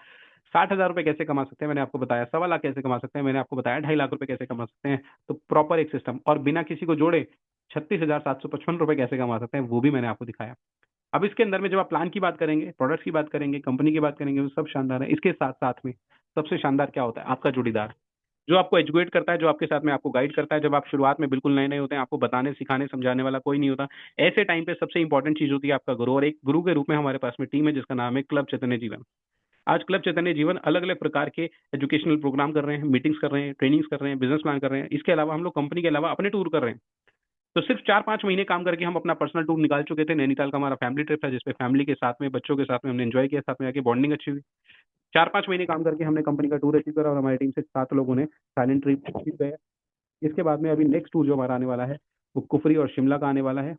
60,000 रुपए कैसे कमा सकते हैं, मैंने आपको बताया 1.25 लाख कैसे कमा सकते हैं, मैंने आपको बताया 2.5 लाख रुपए कैसे कमा सकते हैं। तो प्रॉपर एक सिस्टम और बिना किसी को जोड़े 36,755 रुपए कैसे कमा सकते हैं, वो भी मैंने आपको दिखाया। अब इसके अंदर में जब आप प्लान की बात करेंगे, प्रोडक्ट्स की बात करेंगे, कंपनी की बात करेंगे, वो सब शानदार है। इसके साथ साथ में सबसे शानदार क्या होता है, आपका जोड़ीदार, जो आपको एजुकेट करता है, जो आपके साथ में आपको गाइड करता है। जब आप शुरुआत में बिल्कुल नए नए होते हैं, आपको बताने, सिखाने, समझाने वाला कोई नहीं होता। ऐसे टाइम पे सबसे इंपॉर्टेंट चीज होती है आपका गुरु, और एक गुरु के रूप में हमारे पास में टीम है जिसका नाम है क्लब चैतन्य जीवन। आज क्लब चैतन्य जीवन अलग अलग प्रकार के एजुकेशनल प्रोग्राम कर रहे हैं, मीटिंग्स कर रहे हैं, ट्रेनिंग्स कर रहे हैं, बिजनेस प्लान कर रहे हैं। इसके अलावा हम लोग कंपनी के अलावा अपने टूर कर रहे हैं। तो सिर्फ 4-5 महीने काम करके हम अपना पर्सनल टूर निकाल चुके थे। नैनीताल का हमारा फैमिली ट्रिप था जिसपे फैमिली के साथ में, बच्चों के साथ में हमने एंजॉय किया, साथ में आके बॉन्डिंग अच्छी हुई। 4-5 महीने काम करके हमने कंपनी का टूर अचीव करा और हमारी टीम से 7 लोगों ने साइलेंट ट्रिप अचीव किया। इसके बाद में अभी नेक्स्ट टूर जो हमारा आने वाला है वो कुफरी और शिमला का आने वाला है।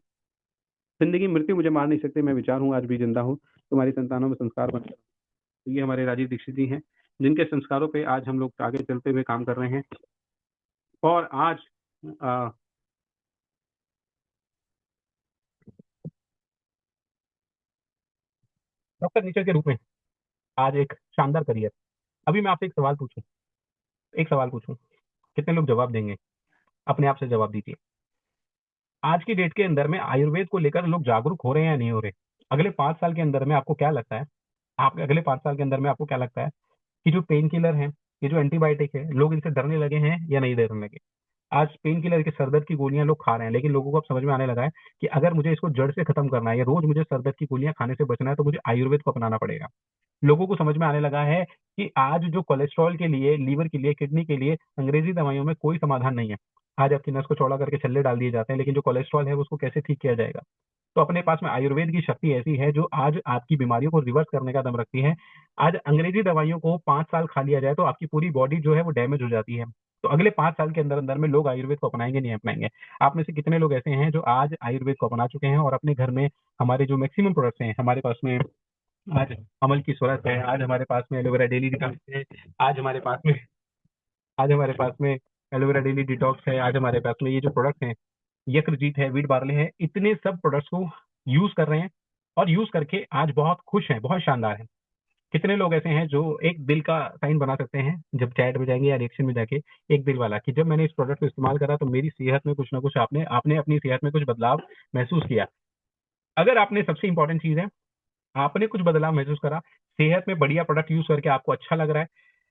जिंदगी मृत्यु मुझे मार नहीं सकती, मैं विचार हूँ आज भी जिंदा हूँ, तुम्हारी संतानों में संस्कार बन। तो ये हमारे राजीव दीक्षित जी हैं जिनके संस्कारों पे आज हम लोग आगे चलते हुए काम कर रहे हैं। और आज डॉक्टर नेचर के रूप में आज एक शानदार करियर। अभी मैं आपसे एक सवाल पूछूं, कितने लोग जवाब देंगे? अपने आप से जवाब दीजिए। आज की डेट के अंदर में आयुर्वेद को लेकर लोग जागरूक हो रहे हैं या नहीं हो रहे? अगले 5 साल के अंदर में आपको क्या लगता है, आप अगले 5 साल के अंदर में आपको क्या लगता है कि जो पेन किलर है, ये जो एंटीबायोटिक है, लोग इनसे डरने लगे हैं या नहीं डरने लगे? आज पेन किलर के सर दर्द की गोलियां लोग खा रहे हैं, लेकिन लोगों को अब समझ में आने लगा है कि अगर मुझे इसको जड़ से खत्म करना है या रोज मुझे सर दर्द की गोलियां खाने से बचना है तो मुझे आयुर्वेद को अपनाना पड़ेगा। लोगों को समझ में आने लगा है कि आज जो कोलेस्ट्रॉल के लिए, लीवर के लिए, किडनी के लिए अंग्रेजी दवाइयों में कोई समाधान नहीं है। आज आपकी नस को चौड़ा करके छल्ले डाल दिए जाते हैं, लेकिन जो कोलेस्ट्रॉल है उसको कैसे ठीक किया जाएगा? तो अपने पास में आयुर्वेद की शक्ति ऐसी है जो आज आपकी बीमारियों को रिवर्स करने का दम रखती है। आज अंग्रेजी दवाइयों को 5 साल खा लिया जाए तो आपकी पूरी बॉडी जो है वो डैमेज हो जाती है। तो अगले 5 साल के अंदर अंदर में लोग आयुर्वेद को अपनाएंगे नहीं अपनाएंगे? आप में से कितने लोग ऐसे हैं जो आज आयुर्वेद को अपना चुके हैं और अपने घर में हमारे जो मैक्सिमम प्रोडक्ट्स हैं हमारे पास में, आज अमल की सूरत है, आज हमारे पास में एलोवेरा डेली डिटॉक्स है, आज हमारे पास में आज हमारे पास में एलोवेरा डेली डिटॉक्स है, आज हमारे पास में ये जो प्रोडक्ट हैं, यकृजीत है, वीट बार्ले है, इतने सब प्रोडक्ट्स को यूज कर रहे हैं और यूज करके आज बहुत खुश हैं, बहुत शानदार है। कितने लोग ऐसे हैं जो एक दिल का साइन बना सकते हैं जब चैट में जाएंगे या रिएक्शन में जाके, एक दिल वाला, कि जब मैंने इस प्रोडक्ट को इस्तेमाल करा तो मेरी सेहत में कुछ ना कुछ आपने आपने अपनी सेहत में कुछ बदलाव महसूस किया। अगर आपने, सबसे इंपॉर्टेंट चीज है, आपने कुछ बदलाव महसूस करा, सेहत में बढ़िया प्रोडक्ट यूज करके आपको अच्छा लग रहा है,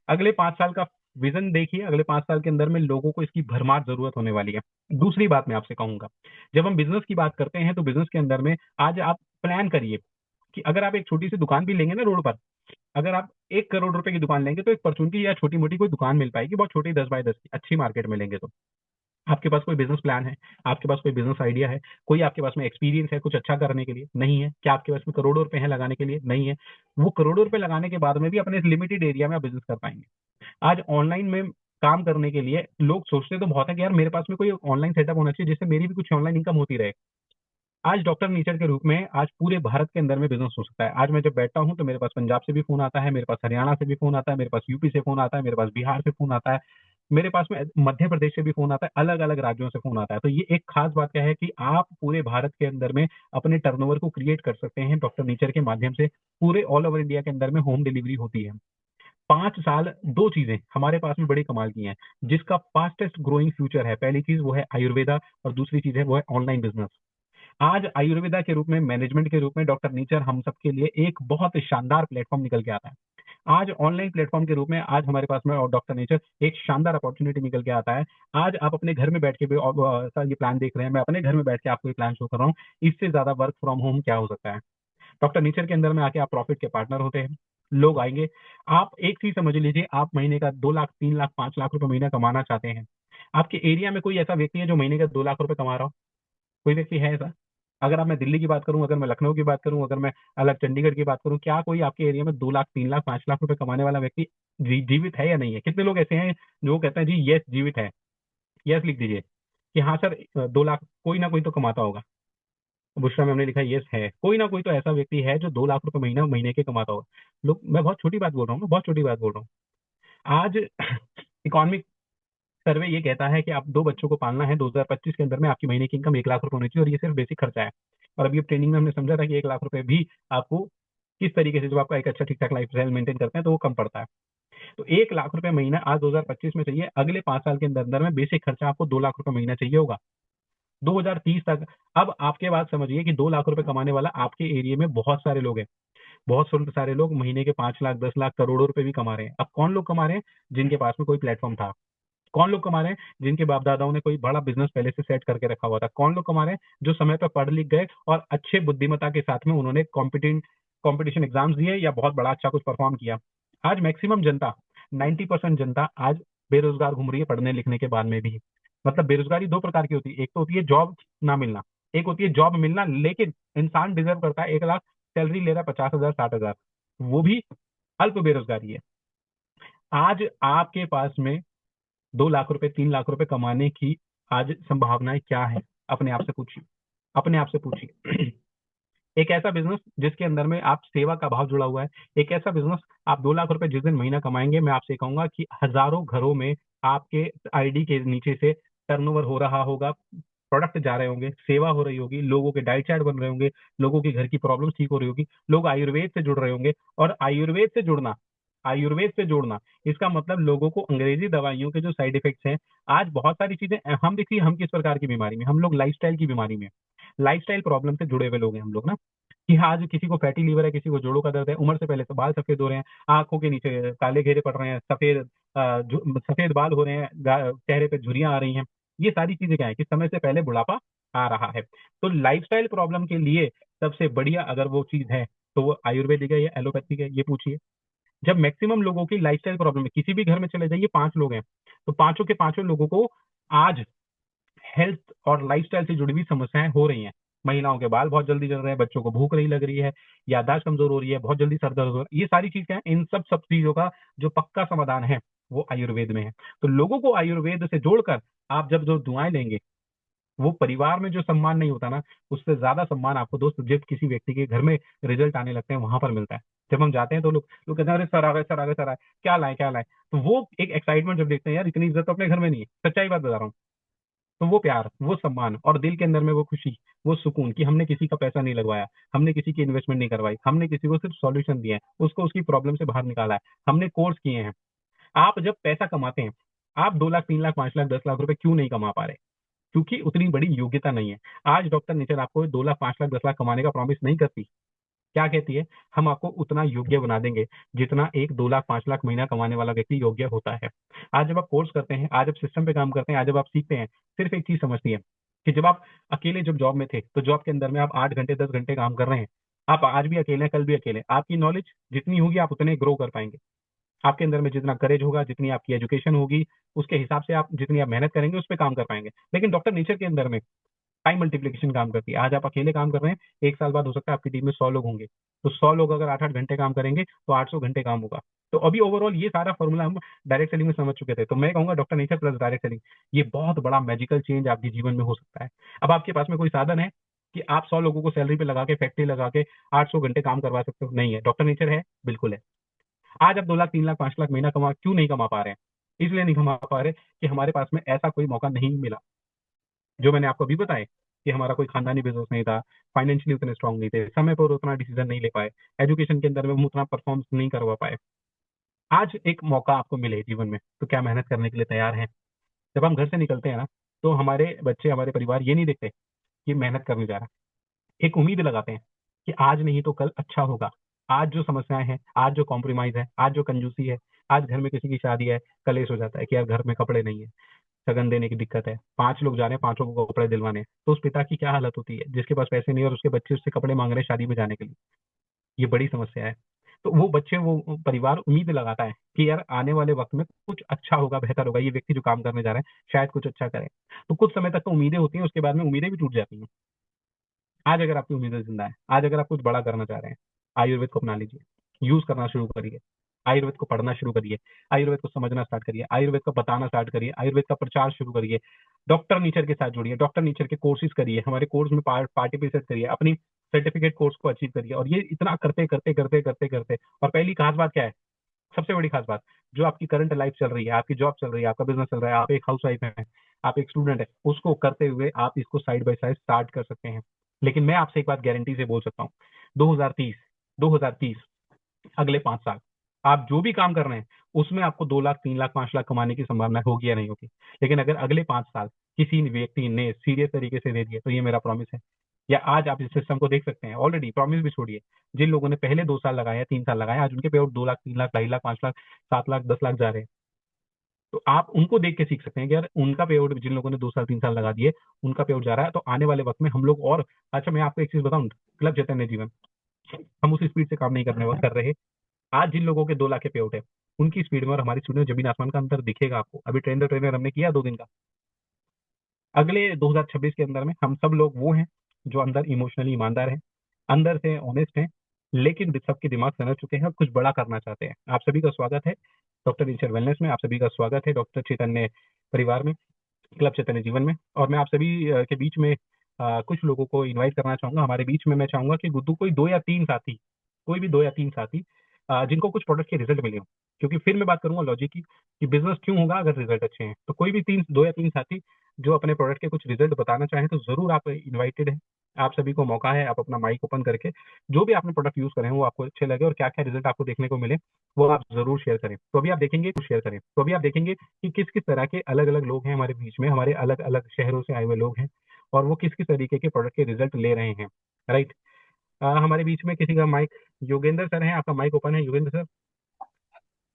अगले 5 साल का विजन देखिए। अगले 5 साल के अंदर में लोगों को इसकी भरमार जरूरत होने वाली है। दूसरी बात मैं आपसे कहूंगा, जब हम बिजनेस की बात करते हैं तो बिजनेस के अंदर में आज आप प्लान करिए कि अगर आप एक छोटी सी दुकान भी लेंगे ना रोड पर, अगर आप 1 करोड़ रुपए की दुकान लेंगे तो एक परचून की या छोटी मोटी कोई दुकान मिल पाएगी, बहुत छोटी, 10 बाय 10 की, अच्छी मार्केट में लेंगे तो। आपके पास कोई बिजनेस प्लान है, आपके पास कोई बिजनेस आइडिया है, कोई आपके पास में एक्सपीरियंस है कुछ अच्छा करने के लिए? नहीं है। क्या आपके पास में करोड़ों रुपए हैं लगाने के लिए? नहीं है। वो करोड़ों रुपए लगाने के बाद में भी अपने लिमिटेड एरिया में आप बिजनेस कर पाएंगे। आज ऑनलाइन में काम करने के लिए लोग सोचते तो बहुत है कि यार मेरे पास में कोई ऑनलाइन सेटअप होना चाहिए जिससे मेरी भी कुछ ऑनलाइन इनकम होती रहे। आज डॉक्टर नेचर के रूप में आज पूरे भारत के अंदर में बिजनेस हो सकता है। आज मैं जब बैठता हूँ तो मेरे पास पंजाब से भी फोन आता है, मेरे पास हरियाणा से भी फोन आता है, मेरे पास यूपी से फोन आता है, मेरे पास बिहार से फोन आता है, मेरे पास में मध्य प्रदेश से भी फोन आता है, अलग अलग राज्यों से फोन आता है। तो ये एक खास बात क्या है कि आप पूरे भारत के अंदर में अपने टर्नओवर को क्रिएट कर सकते हैं डॉक्टर नेचर के माध्यम से। पूरे ऑल ओवर इंडिया के अंदर में होम डिलीवरी होती है। 5 साल, दो चीजें हमारे पास में बड़ी कमाल की हैं जिसका फास्टेस्ट ग्रोइंग फ्यूचर है। पहली चीज वो है आयुर्वेदा, और दूसरी चीज है वो है ऑनलाइन बिजनेस। आज आयुर्वेदा के रूप में, मैनेजमेंट के रूप में डॉक्टर नेचर हम सबके लिए एक बहुत शानदार प्लेटफॉर्म निकल के आता है। आज ऑनलाइन प्लेटफॉर्म के रूप में आज हमारे पास में और डॉक्टर नेचर एक शानदार अपॉर्चुनिटी निकल के आता है। आज आप अपने घर में बैठ के भी सर ये प्लान देख रहे हैं, मैं अपने घर में बैठ के आपको ये प्लान शो कर रहा हूँ। इससे ज्यादा वर्क फ्रॉम होम क्या हो सकता है। डॉक्टर नेचर के अंदर में आके आप प्रॉफिट के पार्टनर होते हैं, लोग आएंगे। आप एक चीज समझ लीजिए, आप महीने का 2 लाख, 3 लाख, 5 लाख रुपए महीना कमाना चाहते हैं। आपके एरिया में कोई ऐसा व्यक्ति है जो महीने का 2 लाख रुपए कमा रहा हो? कोई व्यक्ति है ऐसा? अगर आप, मैं दिल्ली की बात करूं, अगर मैं लखनऊ की बात करूं, अगर मैं अलग चंडीगढ़ की बात करूं, क्या कोई आपके एरिया में 2 लाख, 3 लाख, 5 लाख रुपए कमाने वाला व्यक्ति जीवित है या नहीं है? कितने लोग ऐसे हैं जो कहते हैं जी यस जीवित है? यस लिख दीजिए कि हाँ सर, 2 लाख कोई ना कोई तो कमाता होगा। बुशरा में हमने लिखा यस है, कोई ना कोई तो ऐसा व्यक्ति है जो 2 लाख रुपए महीना महीने के कमाता होगा। लोग, मैं बहुत छोटी बात बोल रहा हूँ, बहुत छोटी बात बोल रहा हूँ। आज इकोनॉमिक सर्वे ये कहता है कि आप 2 बच्चों को पालना है 2025 के अंदर में, आपकी महीने की इनकम 1 लाख रुपए होनी चाहिए, और ये सिर्फ बेसिक खर्चा है। और अभी ट्रेनिंग में हमने समझा था कि 1 लाख रुपए भी आपको किस तरीके से, जब आपका एक अच्छा ठीक ठाक लाइफ स्टाइल मेंटेन करते हैं तो वो कम पड़ता है। तो 1 लाख रुपए महीना आज 2025 में चाहिए, अगले 5 साल के अंदर अंदर में बेसिक खर्चा आपको 2 लाख रुपए महीना चाहिए होगा 2030 तक। अब आपके बात समझिए कि 2 लाख रुपए कमाने वाला आपके एरिया में बहुत सारे लोग हैं। बहुत सारे लोग महीने के 5 लाख, 10 लाख, करोड़ों रुपए भी कमा रहे हैं। अब कौन लोग कमा रहे हैं? जिनके पास में कोई प्लेटफॉर्म था। कौन लोग कमा रहे हैं? जिनके बाप दादाओं ने कोई बड़ा बिजनेस पहले से सेट करके रखा हुआ था। कौन लोग कमा रहे हैं? जो समय पर पढ़ लिख गए और अच्छे बुद्धिमत्ता के साथ में उन्होंने कॉम्पिटिशन एग्जाम्स दिए या बहुत बड़ा अच्छा कुछ परफॉर्म किया। आज मैक्सिमम जनता, 90% जनता आज बेरोजगार घूम रही है पढ़ने लिखने के बाद में भी। मतलब बेरोजगारी दो प्रकार की होती है, एक तो होती है जॉब ना मिलना, एक होती है जॉब मिलना लेकिन इंसान डिजर्व करता है 1 लाख सैलरी ले रहा है, 50,000, 60,000, वो भी अल्प बेरोजगारी है। आज आपके पास में 2 लाख रुपए, 3 लाख रुपए कमाने की आज संभावनाएं क्या है? अपने आप से पूछिए, अपने आप से पूछिए। एक ऐसा बिजनेस जिसके अंदर में आप सेवा का भाव जुड़ा हुआ है, एक ऐसा बिजनेस, आप 2 लाख रुपए जिस दिन महीना कमाएंगे, मैं आपसे कहूंगा कि हजारों घरों में आपके आईडी के नीचे से टर्नओवर हो रहा होगा, प्रोडक्ट जा रहे होंगे, सेवा हो रही होगी, लोगों के डाइट चार्ट बन रहे होंगे, लोगों के घर की प्रॉब्लम ठीक हो रही होगी, लोग आयुर्वेद से जुड़ रहे होंगे। और आयुर्वेद से जुड़ना इसका मतलब लोगों को अंग्रेजी दवाइयों के जो साइड इफेक्ट्स हैं, आज बहुत सारी चीजें, हम देखिए हम किस प्रकार की बीमारी में, हम लोग लाइफस्टाइल की बीमारी में, लाइफस्टाइल प्रॉब्लम से जुड़े हुए लोग हैं हम लोग ना। कि हाँ, आज किसी को फैटी लीवर है, किसी को जोड़ों का दर्द है, उम्र से पहले से बाल सफेद हो रहे हैं, आंखों के नीचे काले घेरे पड़ रहे हैं, सफेद बाल हो रहे हैं, चेहरे पे झुर्रियां आ रही हैं। ये सारी चीजें क्या है कि समय से पहले बुढ़ापा आ रहा है। तो लाइफस्टाइल प्रॉब्लम के लिए सबसे बढ़िया अगर वो चीज है तो वो आयुर्वेदिक है या एलोपैथिक है, ये पूछिए। जब मैक्सिमम लोगों की लाइफस्टाइल प्रॉब्लम है, किसी भी घर में चले जाइए, 5 लोग हैं, तो पांचों के पांचों लोगों को आज हेल्थ और लाइफस्टाइल से जुड़ी हुई समस्याएं हो रही हैं। महिलाओं के बाल बहुत जल्दी जल रहे हैं, बच्चों को भूख नहीं लग रही है, याददाश्त कमजोर हो रही है, बहुत जल्दी सर दर्द हो रहा है। ये सारी चीज क्या है? इन सब चीजों का जो पक्का समाधान है वो आयुर्वेद में है। तो लोगों को आयुर्वेद से जोड़कर आप जब जो दुआएं लेंगे, वो परिवार में जो सम्मान नहीं होता ना, उससे ज्यादा सम्मान आपको दोस्त जब किसी व्यक्ति के घर में रिजल्ट आने लगते हैं वहां पर मिलता है। जब हम जाते हैं तो लोग लोग कहते हैं अरे सर आ गए, सर आ गए, सर आए, क्या लाए, क्या लाए। तो वो एक एक्साइटमेंट जब देखते हैं, यार इतनी इज्जत तो अपने घर में नहीं है, सच्चाई बात बता रहा हूँ। तो वो प्यार, वो सम्मान और दिल के अंदर में वो खुशी, वो सुकून कि हमने किसी का पैसा नहीं लगवाया, हमने किसी की इन्वेस्टमेंट नहीं करवाई, हमने किसी को सिर्फ सॉल्यूशन दिया है, उसको उसकी प्रॉब्लम से बाहर निकाला है, हमने कोर्स किए हैं। आप जब पैसा कमाते हैं, आप 2 लाख, 3 लाख, 5 लाख, 10 लाख रुपए क्यों नहीं कमा पा रहे? क्योंकि उतनी बड़ी योग्यता नहीं है। आज डॉक्टर नेचर आपको 2 लाख, 5 लाख, 10 लाख कमाने का प्रॉमिस नहीं करती। क्या कहती है? हम आपको उतना योग्य बना देंगे जितना एक 2 लाख, 5 लाख महीना कमाने वाला व्यक्ति योग्य होता है। आज जब आप कोर्स करते हैं, आज जब सिस्टम पे काम करते हैं, आज जब आप सीखते हैं, सिर्फ एक चीज समझती है कि जब आप अकेले जब जॉब में थे तो जॉब के अंदर में आप 8 घंटे, 10 घंटे काम कर रहे हैं। आप आज भी अकेले हैं, कल भी अकेले हैं। आपकी नॉलेज जितनी होगी आप उतने ग्रो कर पाएंगे। आपके अंदर में जितना करेज होगा, जितनी आपकी एजुकेशन होगी, उसके हिसाब से आप जितनी आप मेहनत करेंगे उस पर काम कर पाएंगे। लेकिन डॉक्टर नेचर के अंदर में टाइम मल्टीप्लीकेशन काम करती है। आज आप अकेले काम कर रहे हैं, 1 साल बाद हो सकता है आपकी टीम में 100 लोग होंगे, तो 100 लोग अगर 8-8 घंटे काम करेंगे तो 800 घंटे काम होगा। तो अभी ओवरऑल ये सारा फॉर्मूला हम डायरेक्ट सेलिंग में समझ चुके थे। तो मैं कहूंगा doctor nature plus direct selling, ये बहुत बड़ा मैजिकल चेंज आपके जीवन में हो सकता है। अब आपके पास में कोई साधन है कि आप 100 लोगों को सैलरी पे लगा के, फैक्ट्री लगा के 800 घंटे काम करवा सकते हो? नहीं है। डॉक्टर नेचर है? बिल्कुल है। आज आप 2 लाख, 3 लाख, 5 लाख महीना क्यों नहीं कमा पा रहे हैं? इसलिए नहीं कमा पा रहे कि हमारे पास में ऐसा कोई मौका नहीं मिला जो मैंने आपको अभी बताया कि हमारा कोई खानदानी बिजनेस नहीं था, फाइनेंशियली उतने स्ट्रांग नहीं थे, समय पर उतना डिसीजन नहीं ले पाए, एजुकेशन के अंदर में हम उतना परफॉर्म नहीं करवा पाए। आज एक मौका आपको मिले जीवन में, तो क्या मेहनत करने के लिए तैयार हैं? जब हम घर से निकलते हैं ना, तो हमारे बच्चे, हमारे परिवार ये नहीं देखते कि मेहनत करने जा रहा है, एक उम्मीद लगाते हैं कि आज नहीं तो कल अच्छा होगा। आज जो समस्याएं हैं, आज जो कॉम्प्रोमाइज है, आज जो कंजूसी है, आज घर में किसी की शादी है, कलेश हो जाता है कि यार घर में कपड़े नहीं है, शगन देने की दिक्कत है, 5 लोग जा रहे हैं, 5 लोगों को कपड़े दिलवाने हैं, तो उस पिता की क्या हालत होती है जिसके पास पैसे नहीं है और उसके बच्चे उससे कपड़े मांग रहे हैं शादी में जाने के लिए। ये बड़ी समस्या है। तो वो बच्चे, वो परिवार उम्मीद लगाता है कि यार आने वाले वक्त में कुछ अच्छा होगा, बेहतर होगा, ये व्यक्ति जो काम करने जा रहा है शायद कुछ अच्छा करे। तो कुछ समय तक तो उम्मीदें होती हैं, उसके बाद में उम्मीदें भी टूट जाती हैं। आज अगर आपकी उम्मीदें जिंदा है, आज अगर आप कुछ बड़ा करना चाह रहे हैं, आयुर्वेद को अपना लीजिए, यूज करना शुरू करिए, आयुर्वेद को पढ़ना शुरू करिए, आयुर्वेद को समझना स्टार्ट करिए, आयुर्वेद को बताना स्टार्ट करिए, आयुर्वेद का प्रचार शुरू करिए, डॉक्टर नेचर के साथ जुड़िए, डॉक्टर नेचर के कोर्सेज करिए, हमारे कोर्स में पार्टिसिपेट करिए, अपनी सर्टिफिकेट कोर्स को अचीव करिए। और ये इतना करते करते करते करते करते, और पहली खास बात क्या है, सबसे बड़ी खास बात, जो आपकी करंट लाइफ चल रही है, आपकी जॉब चल रही है, आपका बिजनेस चल रहा है, आप एक हाउस वाइफ है, आप एक स्टूडेंट है, उसको करते हुए आप इसको साइड बाय साइड स्टार्ट कर सकते हैं। लेकिन मैं आपसे एक बात गारंटी से बोल सकता हूँ, 2030 2030 अगले 5 साल आप जो भी काम कर रहे हैं उसमें आपको 2 लाख, 3 लाख, 5 लाख कमाने की संभावना होगी या नहीं होगी। लेकिन अगर अगले 5 साल किसी व्यक्ति ने सीरियस तरीके से दे दिए, तो ये मेरा प्रॉमिस है। या आज आप इस सिस्टम को देख सकते हैं, ऑलरेडी प्रॉमिस भी छोड़िए, जिन लोगों ने पहले 2 साल लगाए, 3 साल लगाए, आज उनके पे आउट 2 लाख, 3 लाख, 2.5 लाख, 5 लाख, 7 लाख, 10 लाख जा रहे हैं। तो आप उनको देख के सीख सकते हैं कि यार उनका पे आउट, जिन लोगों ने 2 साल, 3 साल लगा दिए, उनका पे आउट जा रहा है, तो आने वाले वक्त में हम लोग और अच्छा। मैं आपको एक चीज बताऊं, क्लब चैतन्य जीवन, हम उस स्पीड से काम नहीं कर रहे। आज जिन लोगों के 2 लाख के पे आउट है, उनकी स्पीड में और हमारी स्पीड में जमीन आसमान का अंतर दिखेगा आपको। अभी ट्रेनर ट्रेनर हमने किया 2 दिन का। अगले 2026 के अंदर में हम सब लोग वो हैं जो अंदर इमोशनली ईमानदार हैं, अंदर से ऑनेस्ट हैं, लेकिन सबके दिमाग समझ चुके हैं और कुछ बड़ा करना चाहते हैं। आप सभी का स्वागत है डॉक्टर नेचर वेलनेस में, आप सभी का स्वागत है डॉक्टर चैतन्य परिवार में, क्लब चैतन्य जीवन में। और मैं आप सभी के बीच में कुछ लोगों को इनवाइट करना चाहूंगा हमारे बीच में। मैं चाहूंगा कि गुड्डू कोई 2 या 3 साथी, कोई भी 2 या 3 साथी जिनको कुछ प्रोडक्ट के रिजल्ट मिले हो, क्योंकि फिर मैं बात करूंगा लॉजिक की कि बिजनेस क्यों होगा अगर रिजल्ट अच्छे हैं। तो कोई भी 2 या 3 साथी जो अपने प्रोडक्ट के कुछ रिजल्ट बताना चाहें, तो जरूर आप इनवाइटेड है। आप सभी को मौका है, आप अपना माइक ओपन करके जो भी आपने प्रोडक्ट यूज करे हैं वो आपको अच्छे लगे और क्या क्या रिजल्ट आपको देखने को मिले, वो आप जरूर शेयर करें। तो अभी आप देखेंगे कि किस किस तरह के अलग अलग लोग हैं हमारे बीच में, हमारे अलग अलग शहरों से आए हुए लोग हैं, और वो किस किस तरीके के प्रोडक्ट के रिजल्ट ले रहे हैं। राइट। हमारे बीच में किसी का माइक, योगेंद्र सर है, आपका माइक ओपन है योगेंद्र सर।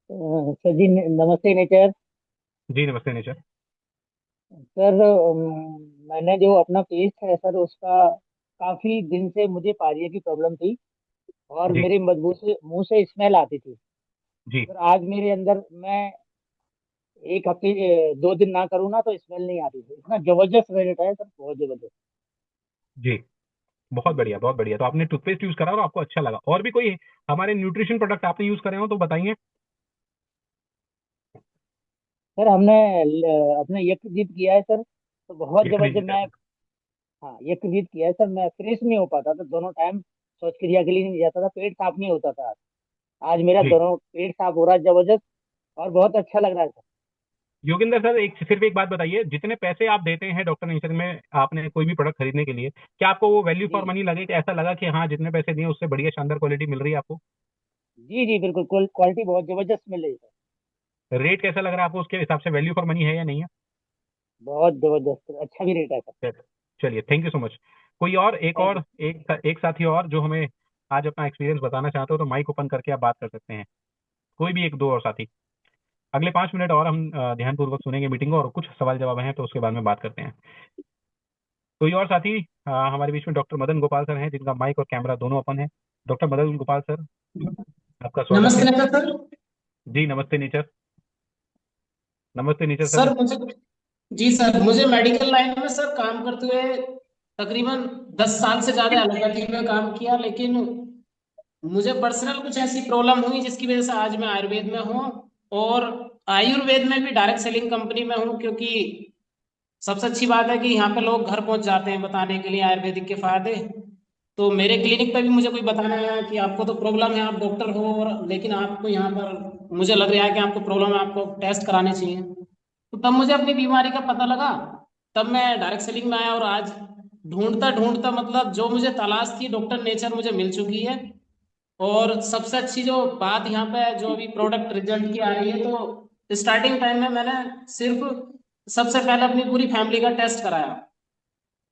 सर जी, नमस्ते नेचर। जी नमस्ते निशा। सर, मैंने जो अपना पेस्ट है सर, उसका काफी दिन से मुझे पारिये की प्रॉब्लम थी और जी मेरे बदबू से मुंह से स्मेल आती थी। जी सर आज मेरे अंदर, मैं एक हफ्ते 2 दिन ना करूँ ना तो स्मेल नहीं आती थी। इतना जबरदस्त रिजल्ट है सर, बहुत जबरदस्त। जी। बहुत बढ़िया, बहुत बढ़िया। तो आपने टूथपेस्ट यूज करा और आपको अच्छा लगा, और भी कोई हमारे न्यूट्रिशन प्रोडक्ट आपने यूज करे हो तो बताइए। सर हमने अपने यकृत किया है सर, तो बहुत एक जबरदस्त। लीजिए मैं, आपने। हाँ, यकृत किया है सर। मैं फ्रेश नहीं हो पाता था दोनों टाइम, शौच क्रिया के लिए नहीं जाता था, पेट साफ नहीं होता था। आज मेरा जी दोनों पेट साफ हो रहा है, जबरदस्त, और बहुत अच्छा लग रहा है सर। योगेंद्र सर, एक सिर्फ एक बात बताइए, जितने पैसे आप देते हैं डॉक्टर नेचर में आपने कोई भी प्रोडक्ट खरीदने के लिए, क्या आपको वो वैल्यू जी फॉर मनी लगे, कि ऐसा लगा कि हाँ जितने पैसे दिए उससे बढ़िया शानदार क्वालिटी मिल रही है आपको? जी जी, बिल्कुल क्वालिटी बहुत जबरदस्त मिल रही है सर। रेट कैसा लग रहा है आपको, उसके हिसाब से वैल्यू फॉर मनी है या नहीं है? बहुत जबरदस्त सर, अच्छा भी रेट है सर। चलिए, चलिए, थैंक यू सो मच। कोई थैंक यू। और एक साथी और जो हमें आज अपना एक्सपीरियंस बताना चाहते हो, तो माइक ओपन करके आप बात कर सकते हैं। कोई भी एक दो और साथी। अगले 5 मिनट और हम ध्यानपूर्वक सुनेंगे मीटिंग को, और कुछ सवाल जवाब हैं तो उसके बाद में बात करते हैं। कोई और साथी हमारे बीच में डॉक्टर मदन गोपाल सर हैं, जिनका माइक और कैमरा दोनों ओपन है। डॉक्टर मदन गोपाल सर, आपका स्वागत नमस्ते है। नमस्ते सर। जी नमस्ते नेचर। नमस्ते नेचर सर। सर मुझे, जी सर, मुझे मेडिकल लाइन में सर काम करते हुए तकरीबन 10 साल से ज्यादा एलोपैथी में काम किया, लेकिन मुझे पर्सनल कुछ ऐसी प्रॉब्लम हुई जिसकी वजह से आज मैं आयुर्वेद में हूँ। और आयुर्वेद में भी डायरेक्ट सेलिंग कंपनी में हूँ, क्योंकि सबसे अच्छी बात है कि यहाँ पे लोग घर पहुंच जाते हैं बताने के लिए आयुर्वेदिक के फायदे। तो मेरे क्लिनिक पे भी मुझे कोई बताना है कि आपको तो प्रॉब्लम है, आप डॉक्टर हो, और लेकिन आपको यहाँ पर मुझे लग रहा है कि आपको प्रॉब्लम है, आपको टेस्ट कराने चाहिए। तो तब मुझे अपनी बीमारी का पता लगा, तब मैं डायरेक्ट सेलिंग में आया, और आज ढूंढता ढूंढता मतलब जो मुझे तलाश थी डॉक्टर नेचर मुझे मिल चुकी है। और सबसे अच्छी जो बात यहाँ पे जो अभी प्रोडक्ट रिजल्ट की आ रही है, तो स्टार्टिंग टाइम में मैंने सिर्फ सबसे पहले अपनी पूरी फैमिली का टेस्ट कराया।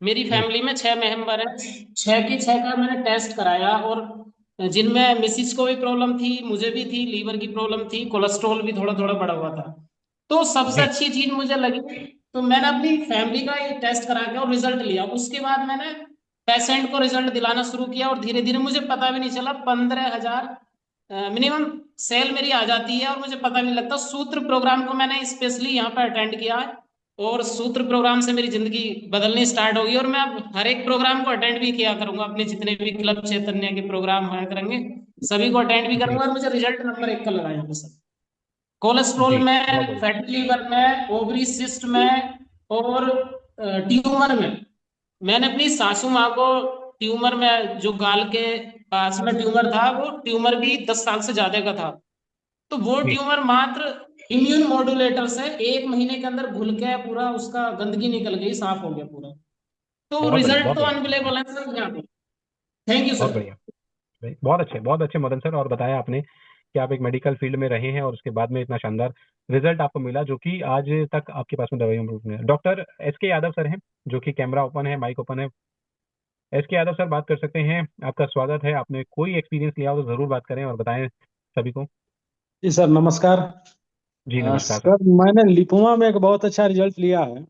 मेरी जी फैमिली में 6 मेंबर हैं, 6 की 6 का मैंने टेस्ट कराया, और जिनमें मिसिस को भी प्रॉब्लम थी, मुझे भी थी, लीवर की प्रॉब्लम थी, कोलेस्ट्रॉल भी थोड़ा थोड़ा बढ़ा हुआ था। तो सबसे जी अच्छी चीज मुझे लगी, तो मैंने अपनी फैमिली का ये टेस्ट करा के और रिजल्ट लिया। उसके बाद मैंने पेशेंट को रिजल्ट दिलाना शुरू किया, और धीरे धीरे मुझे पता भी नहीं चला 15,000 मिनिमम सेल मेरी आ जाती है, और मुझे पता भी नहीं लगता। सूत्र प्रोग्राम को मैंने स्पेशली यहाँ पे अटेंड किया है, और सूत्र प्रोग्राम से मेरी जिंदगी बदलनी स्टार्ट होगी, और मैं अब हर एक प्रोग्राम को अटेंड भी किया करूंगा। अपने जितने भी क्लब चैतन्य के प्रोग्राम होया करेंगे, सभी को अटेंड भी जी करूंगा, और मुझे रिजल्ट नंबर 1 का लगा यहाँ पे सर। कोलेस्ट्रोल जी, बहुत में, बढ़िया। फैटी लीवर में, ओवरी सिस्ट में, और ट्यूमर में। मैंने अपनी सासू माँ को ट्यूमर में, जो गाल के पास में ट्यूमर था, वो ट्यूमर भी 10 साल से ज्यादा का था। तो वो जी, ट्यूमर मात्र इम्यून मॉड्यूलेटर से 1 महीने के अंदर घुल के पूरा उसका गंदगी निकल गई, साफ हो गया पूरा। तो बहुत बढ़िया, रिजल्ट बहुत तो बढ़िया, अनबिलेबल है सर यहाँ पे। थैंक यू बहुत सर। बढ़िया। बहुत अच्छे मदन सर। और बताया आपने कि आप एक मेडिकल फील्ड में रहे हैं और उसके बाद में इतना शानदार रिजल्ट आपको मिला, जो कि आज तक आपके पास में दवाइयों में रूप में है। डॉक्टर एस के यादव सर हैं, जो कि कैमरा ओपन है, माइक ओपन है। एस के यादव सर, बात कर सकते हैं, आपका स्वागत है। आपने कोई एक्सपीरियंस लिया हो तो जरूर बात करें और बताएं सभी को। जी सर, नमस्कार। जी नमस्कार सर। सर, मैंने लिपोमा में एक बहुत अच्छा रिजल्ट लिया है।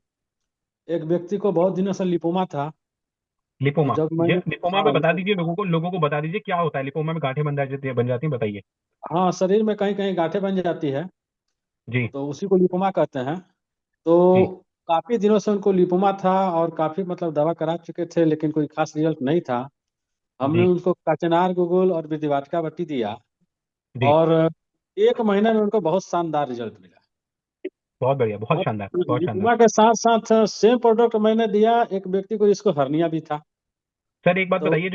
एक व्यक्ति को बहुत दिनों से लिपोमा था। तो लिपोमा, जब ये मैंने, लिपोमा हाँ में बता दीजिए लोगों को बता दीजिए क्या होता है लिपोमा में। गांठें बन जाती हैं, बताइए। हाँ, शरीर में कहीं कहीं गांठें बन जाती है, जी तो उसी को लिपोमा कहते हैं। जी तो काफी दिनों से उनको लिपोमा था, और काफी मतलब दवा करा चुके थे, लेकिन कोई खास रिजल्ट नहीं था। हमने जी उनको कचनार गुगुल और विदिवाटिका बट्टी दिया, जी, और 1 महीने में उनको बहुत शानदार रिजल्ट मिला। बहुत बढ़िया, बहुत और शानदार, बहुत शानदार। लिपोमा के साथ साथ सेम प्रोडक्ट मैंने दिया एक व्यक्ति को जिसको हर्निया भी था। सर एक बात तो बताइए,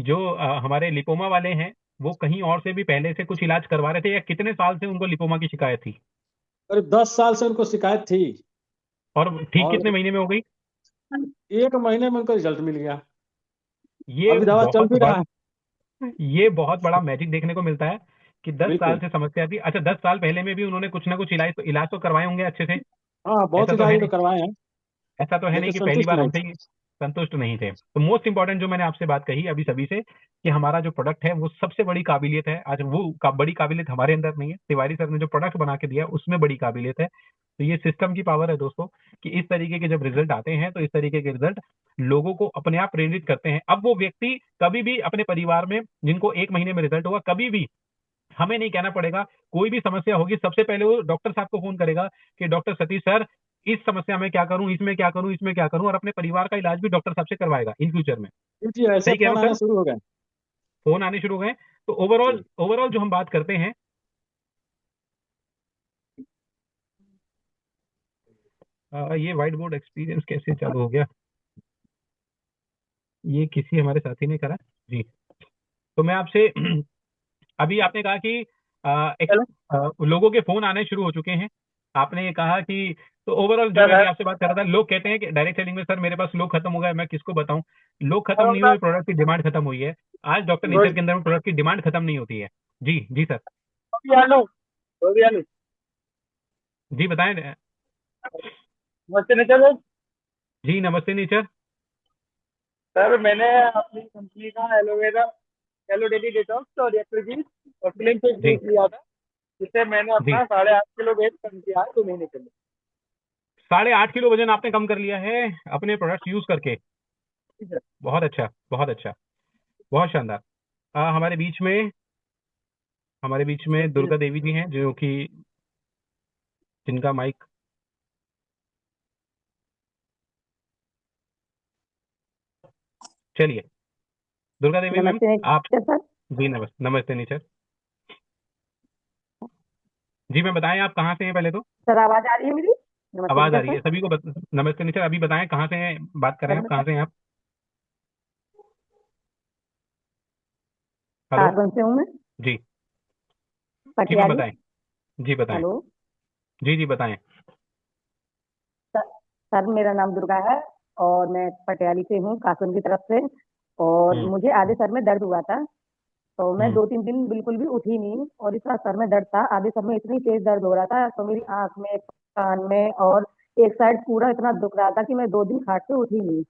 जो हमारे लिपोमा वाले हैं, वो कहीं और से भी पहले से कुछ इलाज करवा रहे थे, या कितने साल से उनको लिपोमा की शिकायत थी? करीब 10 साल से उनको शिकायत थी, और ठीक और कितने महीने में हो गई? 1 महीने में उनको रिजल्ट मिल गया। ये अभी दवा चल बहुत भी बड़ा रहा है। ये बहुत बड़ा मैजिक देखने को मिलता है कि 10 साल बिल्कुल। से समस्या थी। अच्छा, 10 साल पहले में भी उन्होंने कुछ ना कुछ इलाज तो करवाए होंगे अच्छे से। हाँ, बहुत ऐसा तो है इलाज तो नहीं, करवाए हैं, लेकिन कि पहली संतुष्ट बार नहीं होते थे। ही संतुष्ट नहीं थे। तो मोस्ट इंपॉर्टेंट जो मैंने आपसे बात कही अभी सभी से, कि हमारा जो प्रोडक्ट है वो सबसे बड़ी काबिलियत है। आज वो बड़ी काबिलियत हमारे अंदर नहीं है, तिवारी सर ने जो प्रोडक्ट बना के दिया उसमें बड़ी काबिलियत है। तो ये सिस्टम की पावर है दोस्तों, कि इस तरीके के जब रिजल्ट आते हैं तो इस तरीके के रिजल्ट लोगों को अपने आप प्रेरित करते हैं। अब वो व्यक्ति कभी भी अपने परिवार में, जिनको 1 महीने में रिजल्ट होगा, कभी भी हमें नहीं कहना पड़ेगा। कोई भी समस्या होगी, सबसे पहले वो डॉक्टर साहब को फोन करेगा कि डॉक्टर सतीश सर, इस समस्या में क्या करूं, इसमें क्या करूं, इसमें क्या करूं, और अपने परिवार का इलाज भी डॉक्टर साहब से करवाएगा इन फ्यूचर में। जी जी, ऐसे सही कह रहा फोन हूं आने सर? शुरू हो गए। फोन आने शुरू हो गए। तो ओवरऑल जी। ओवरऑल जो हम बात करते हैं, ये व्हाइट बोर्ड एक्सपीरियंस कैसे चालू हो गया? ये किसी हमारे साथी ने करा। जी, तो मैं आपसे अभी आपने कहा कि चलो लोगों के फोन आने शुरू हो चुके हैं। आपने ये कहा कि, तो ओवरऑल जो सर मैं है। भी आपसे बात कर रहा था, लोग कहते हैं कि डायरेक्ट सेलिंग में सर मेरे पास लोग खत्म हो गए, मैं किसको बताऊं। लोग खत्म और नहीं सर हुए, प्रोडक्ट की डिमांड खत्म हुई है। आज डॉक्टर नेचर गुड। के अंदर में प्रोडक्ट की डिमांड खत्म नहीं होती है। जी जी सर। गोभी आलू, गोभी आलू। जी बताएं। नमस्ते नितिन सर। जी नमस्ते नेचर। सर मैंने अपनी कंपनी का एलोवेरा, एलो डेली डिटॉक्स और एक्सक्लूसिव और क्लीन फिश जी जूस लिया था, जिससे मैंने जी, अपना 8.5 किलो वेट कम किया है 2 महीने के लिए। 8.5 किलो वजन आपने कम कर लिया है अपने प्रोडक्ट यूज करके। जी सर। बहुत अच्छा, बहुत अच्छा, बहुत शानदार। हमारे बीच में, जी दुर्गा देवी जी हैं, जो कि जिनका माइक, चलिए, दुर्गा देवी मैम, नमस्ते आप। सर। जी नमस्ते नेचर। जी मैं बताएं, आप कहाँ से हैं पहले तो? सर आवाज आ रही है मेरी? नमस्ते आवाज आ टीचर रही सर। है सभी को नमस्ते नेचर। अभी बताएं कहाँ से हैं, बात कर रहे सर हैं आप, मैं कहाँ से हैं आप? हेलो। सारगंज से हूँ मैं, जी जी मैम पटियाली। बताएं। जी बताएं। हेलो जी जी बताएं। सर। सर मेरा नाम दुर्गा है, और मैं पटियाली से हूँ, कासुन की तरफ से। और हम्म मुझे आधे सर में दर्द हुआ था, तो मैं हम्म। 2-3 दिन बिल्कुल भी उठी नहीं, और इतना सर में दर्द था, आधे सर में इतनी तेज दर्द हो रहा था, तो मेरी आंख में, कान में और एक साइड पूरा इतना दुख रहा था कि मैं 2 दिन खाट से उठी नहीं।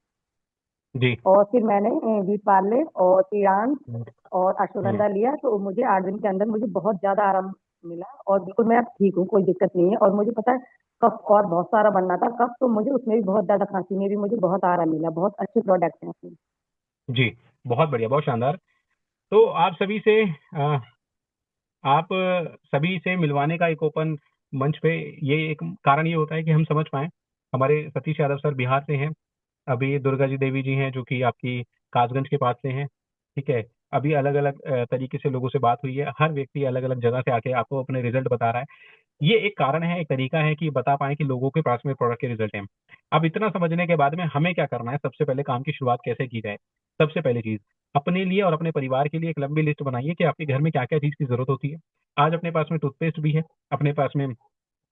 जी। और फिर मैंने बीट पार्ले और तिरान हम्म। और हम्म। अश्वगंधा लिया, तो मुझे 8 दिन के अंदर मुझे बहुत ज्यादा आराम मिला, और बिल्कुल मैं अब ठीक हूँ, कोई दिक्कत नहीं है। और मुझे पता है, कफ और बहुत सारा बनना था कफ, तो मुझे उसमें भी बहुत ज्यादा, खांसी में भी मुझे बहुत आराम मिला। बहुत अच्छे प्रोडक्ट हैं उसमें। जी, बहुत बढ़िया, बहुत शानदार। तो आप सभी से मिलवाने का एक ओपन मंच पे, ये एक कारण ये होता है कि हम समझ पाएं। हमारे सतीश यादव सर बिहार से हैं, अभी दुर्गा जी देवी जी हैं जो कि आपकी कासगंज के पास से हैं, ठीक है। अभी अलग अलग तरीके से लोगों से बात हुई है, हर व्यक्ति अलग अलग जगह से आके आपको अपने रिजल्ट बता रहा है। ये एक कारण है, एक तरीका है कि बता पाएं कि लोगों के पास में प्रोडक्ट के रिजल्ट हैं। अब इतना समझने के बाद में हमें क्या करना है, सबसे पहले काम की शुरुआत कैसे की जाए। सबसे पहली चीज, अपने लिए और अपने परिवार के लिए एक लंबी लिस्ट बनाइए कि आपके घर में क्या क्या चीज की जरूरत होती है। आज अपने पास में टूथपेस्ट भी है, अपने पास में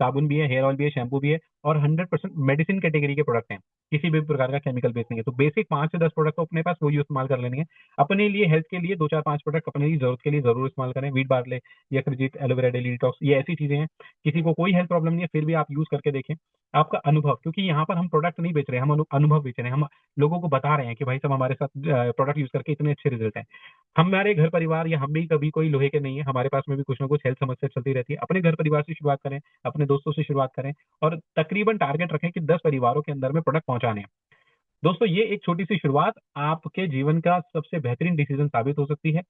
साबुन भी है, हेयर ऑयल भी है, शैम्पू भी है, और 100% मेडिसिन कैटेगरी के प्रोडक्ट हैं, किसी भी प्रकार का केमिकल बेस नहीं है। तो बेसिक 5 से 10 प्रोडक्ट तो अपने पास वो इस्तेमाल कर लेनी है। अपने लिए हेल्थ के लिए 2 4 5 प्रोडक्ट अपने लिए जरूरत के लिए जरूर इस्तेमाल करें। वीट बार्ले, यकृजीत, एलोवेरा डेली डिटॉक्स, ये ऐसी चीजें हैं। किसी को कोई हेल्थ प्रॉब्लम नहीं है फिर भी आप यूज करके देखें। आपका अनुभव, क्योंकि यहाँ पर हम प्रोडक्ट नहीं बेच रहे हैं, हम अनुभव बेच रहे हैं। हम लोगों को बता रहे हैं कि भाई साहब हमारे साथ प्रोडक्ट यूज करके इतने अच्छे रिजल्ट हैं। हमारे घर परिवार या हम भी कभी कोई लोहे के नहीं है, हमारे पास में भी कुछ ना कुछ हेल्थ समस्या चलती रहती है। अपने घर परिवार से शुरुआत करें, अपने दोस्तों से शुरुआत करें, और तकरीबन टारगेट रखें कि 10 परिवारों के अंदर में प्रोडक्ट पहुंचाने हैं। दोस्तों, ये एक छोटी सी शुरुआत आपके जीवन का सबसे बेहतरीन डिसीजन साबित हो सकती है।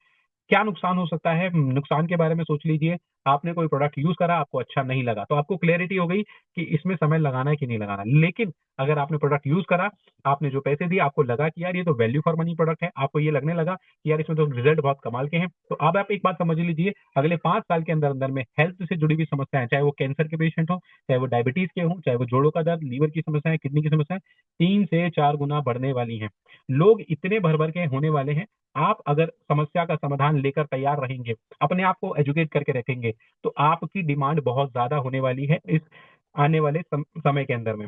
क्या नुकसान हो सकता है, नुकसान के बारे में सोच लीजिए। आपने कोई प्रोडक्ट यूज करा, आपको अच्छा नहीं लगा, तो आपको क्लैरिटी हो गई कि इसमें समय लगाना है कि नहीं लगाना। लेकिन अगर आपने प्रोडक्ट यूज करा, आपने जो पैसे दिए, आपको लगा कि यार ये तो वैल्यू फॉर मनी प्रोडक्ट है, आपको ये लगने लगा कि यार इसमें तो रिजल्ट बहुत कमाल के हैं, तो अब आप एक बात समझ लीजिए, अगले 5 साल के अंदर अंदर में हेल्थ से जुड़ी हुई समस्याएं, चाहे वो कैंसर के पेशेंट हो, चाहे वो डायबिटीज के हो, चाहे वो जोड़ों का दर्द, लीवर की समस्याएं, किडनी की समस्याएं, 3 से 4 गुना बढ़ने वाली हैं। लोग इतने भर भर के होने वाले हैं। आप अगर समस्या का समाधान लेकर तैयार रहेंगे, अपने आप को एजुकेट करके रखेंगे, तो आपकी डिमांड बहुत ज्यादा होने वाली है इस आने वाले समय के अंदर में।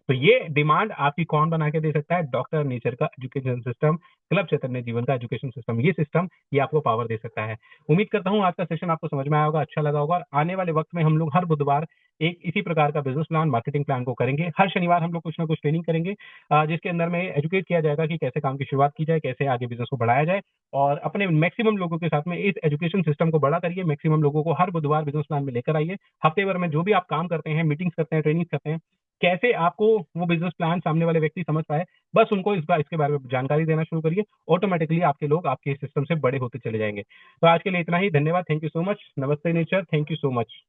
तो ये डिमांड आपकी कौन बना के दे सकता है? डॉक्टर नेचर का एजुकेशन सिस्टम, क्लब चैतन्य जीवन का एजुकेशन सिस्टम। ये सिस्टम, ये आपको पावर दे सकता है। उम्मीद करता हूं आज का सेशन आपको समझ में आया होगा, अच्छा लगा होगा। और आने वाले वक्त में हम लोग हर बुधवार एक इसी प्रकार का बिजनेस प्लान, मार्केटिंग प्लान को करेंगे। हर शनिवार हम लोग कुछ ना कुछ ट्रेनिंग करेंगे, जिसके अंदर में एजुकेट किया जाएगा कि कैसे काम की शुरुआत की जाए, कैसे आगे बिजनेस को बढ़ाया जाए। और अपने मैक्सिमम लोगों के साथ में इस एजुकेशन सिस्टम को बड़ा करिए, मैक्सिमम लोगों को हर बुधवार बिजनेस प्लान में लेकर आइए। हफ्ते भर में जो भी आप काम करते हैं, मीटिंग्स करते हैं, ट्रेनिंग करते हैं, कैसे आपको वो बिजनेस प्लान सामने वाले व्यक्ति समझ पाए, बस उनको इसके बारे में जानकारी देना शुरू करिए। ऑटोमेटिकली आपके लोग आपके सिस्टम से बड़े होते चले जाएंगे। तो आज के लिए इतना ही, धन्यवाद, थैंक यू सो मच। नमस्ते nature, thank you so much.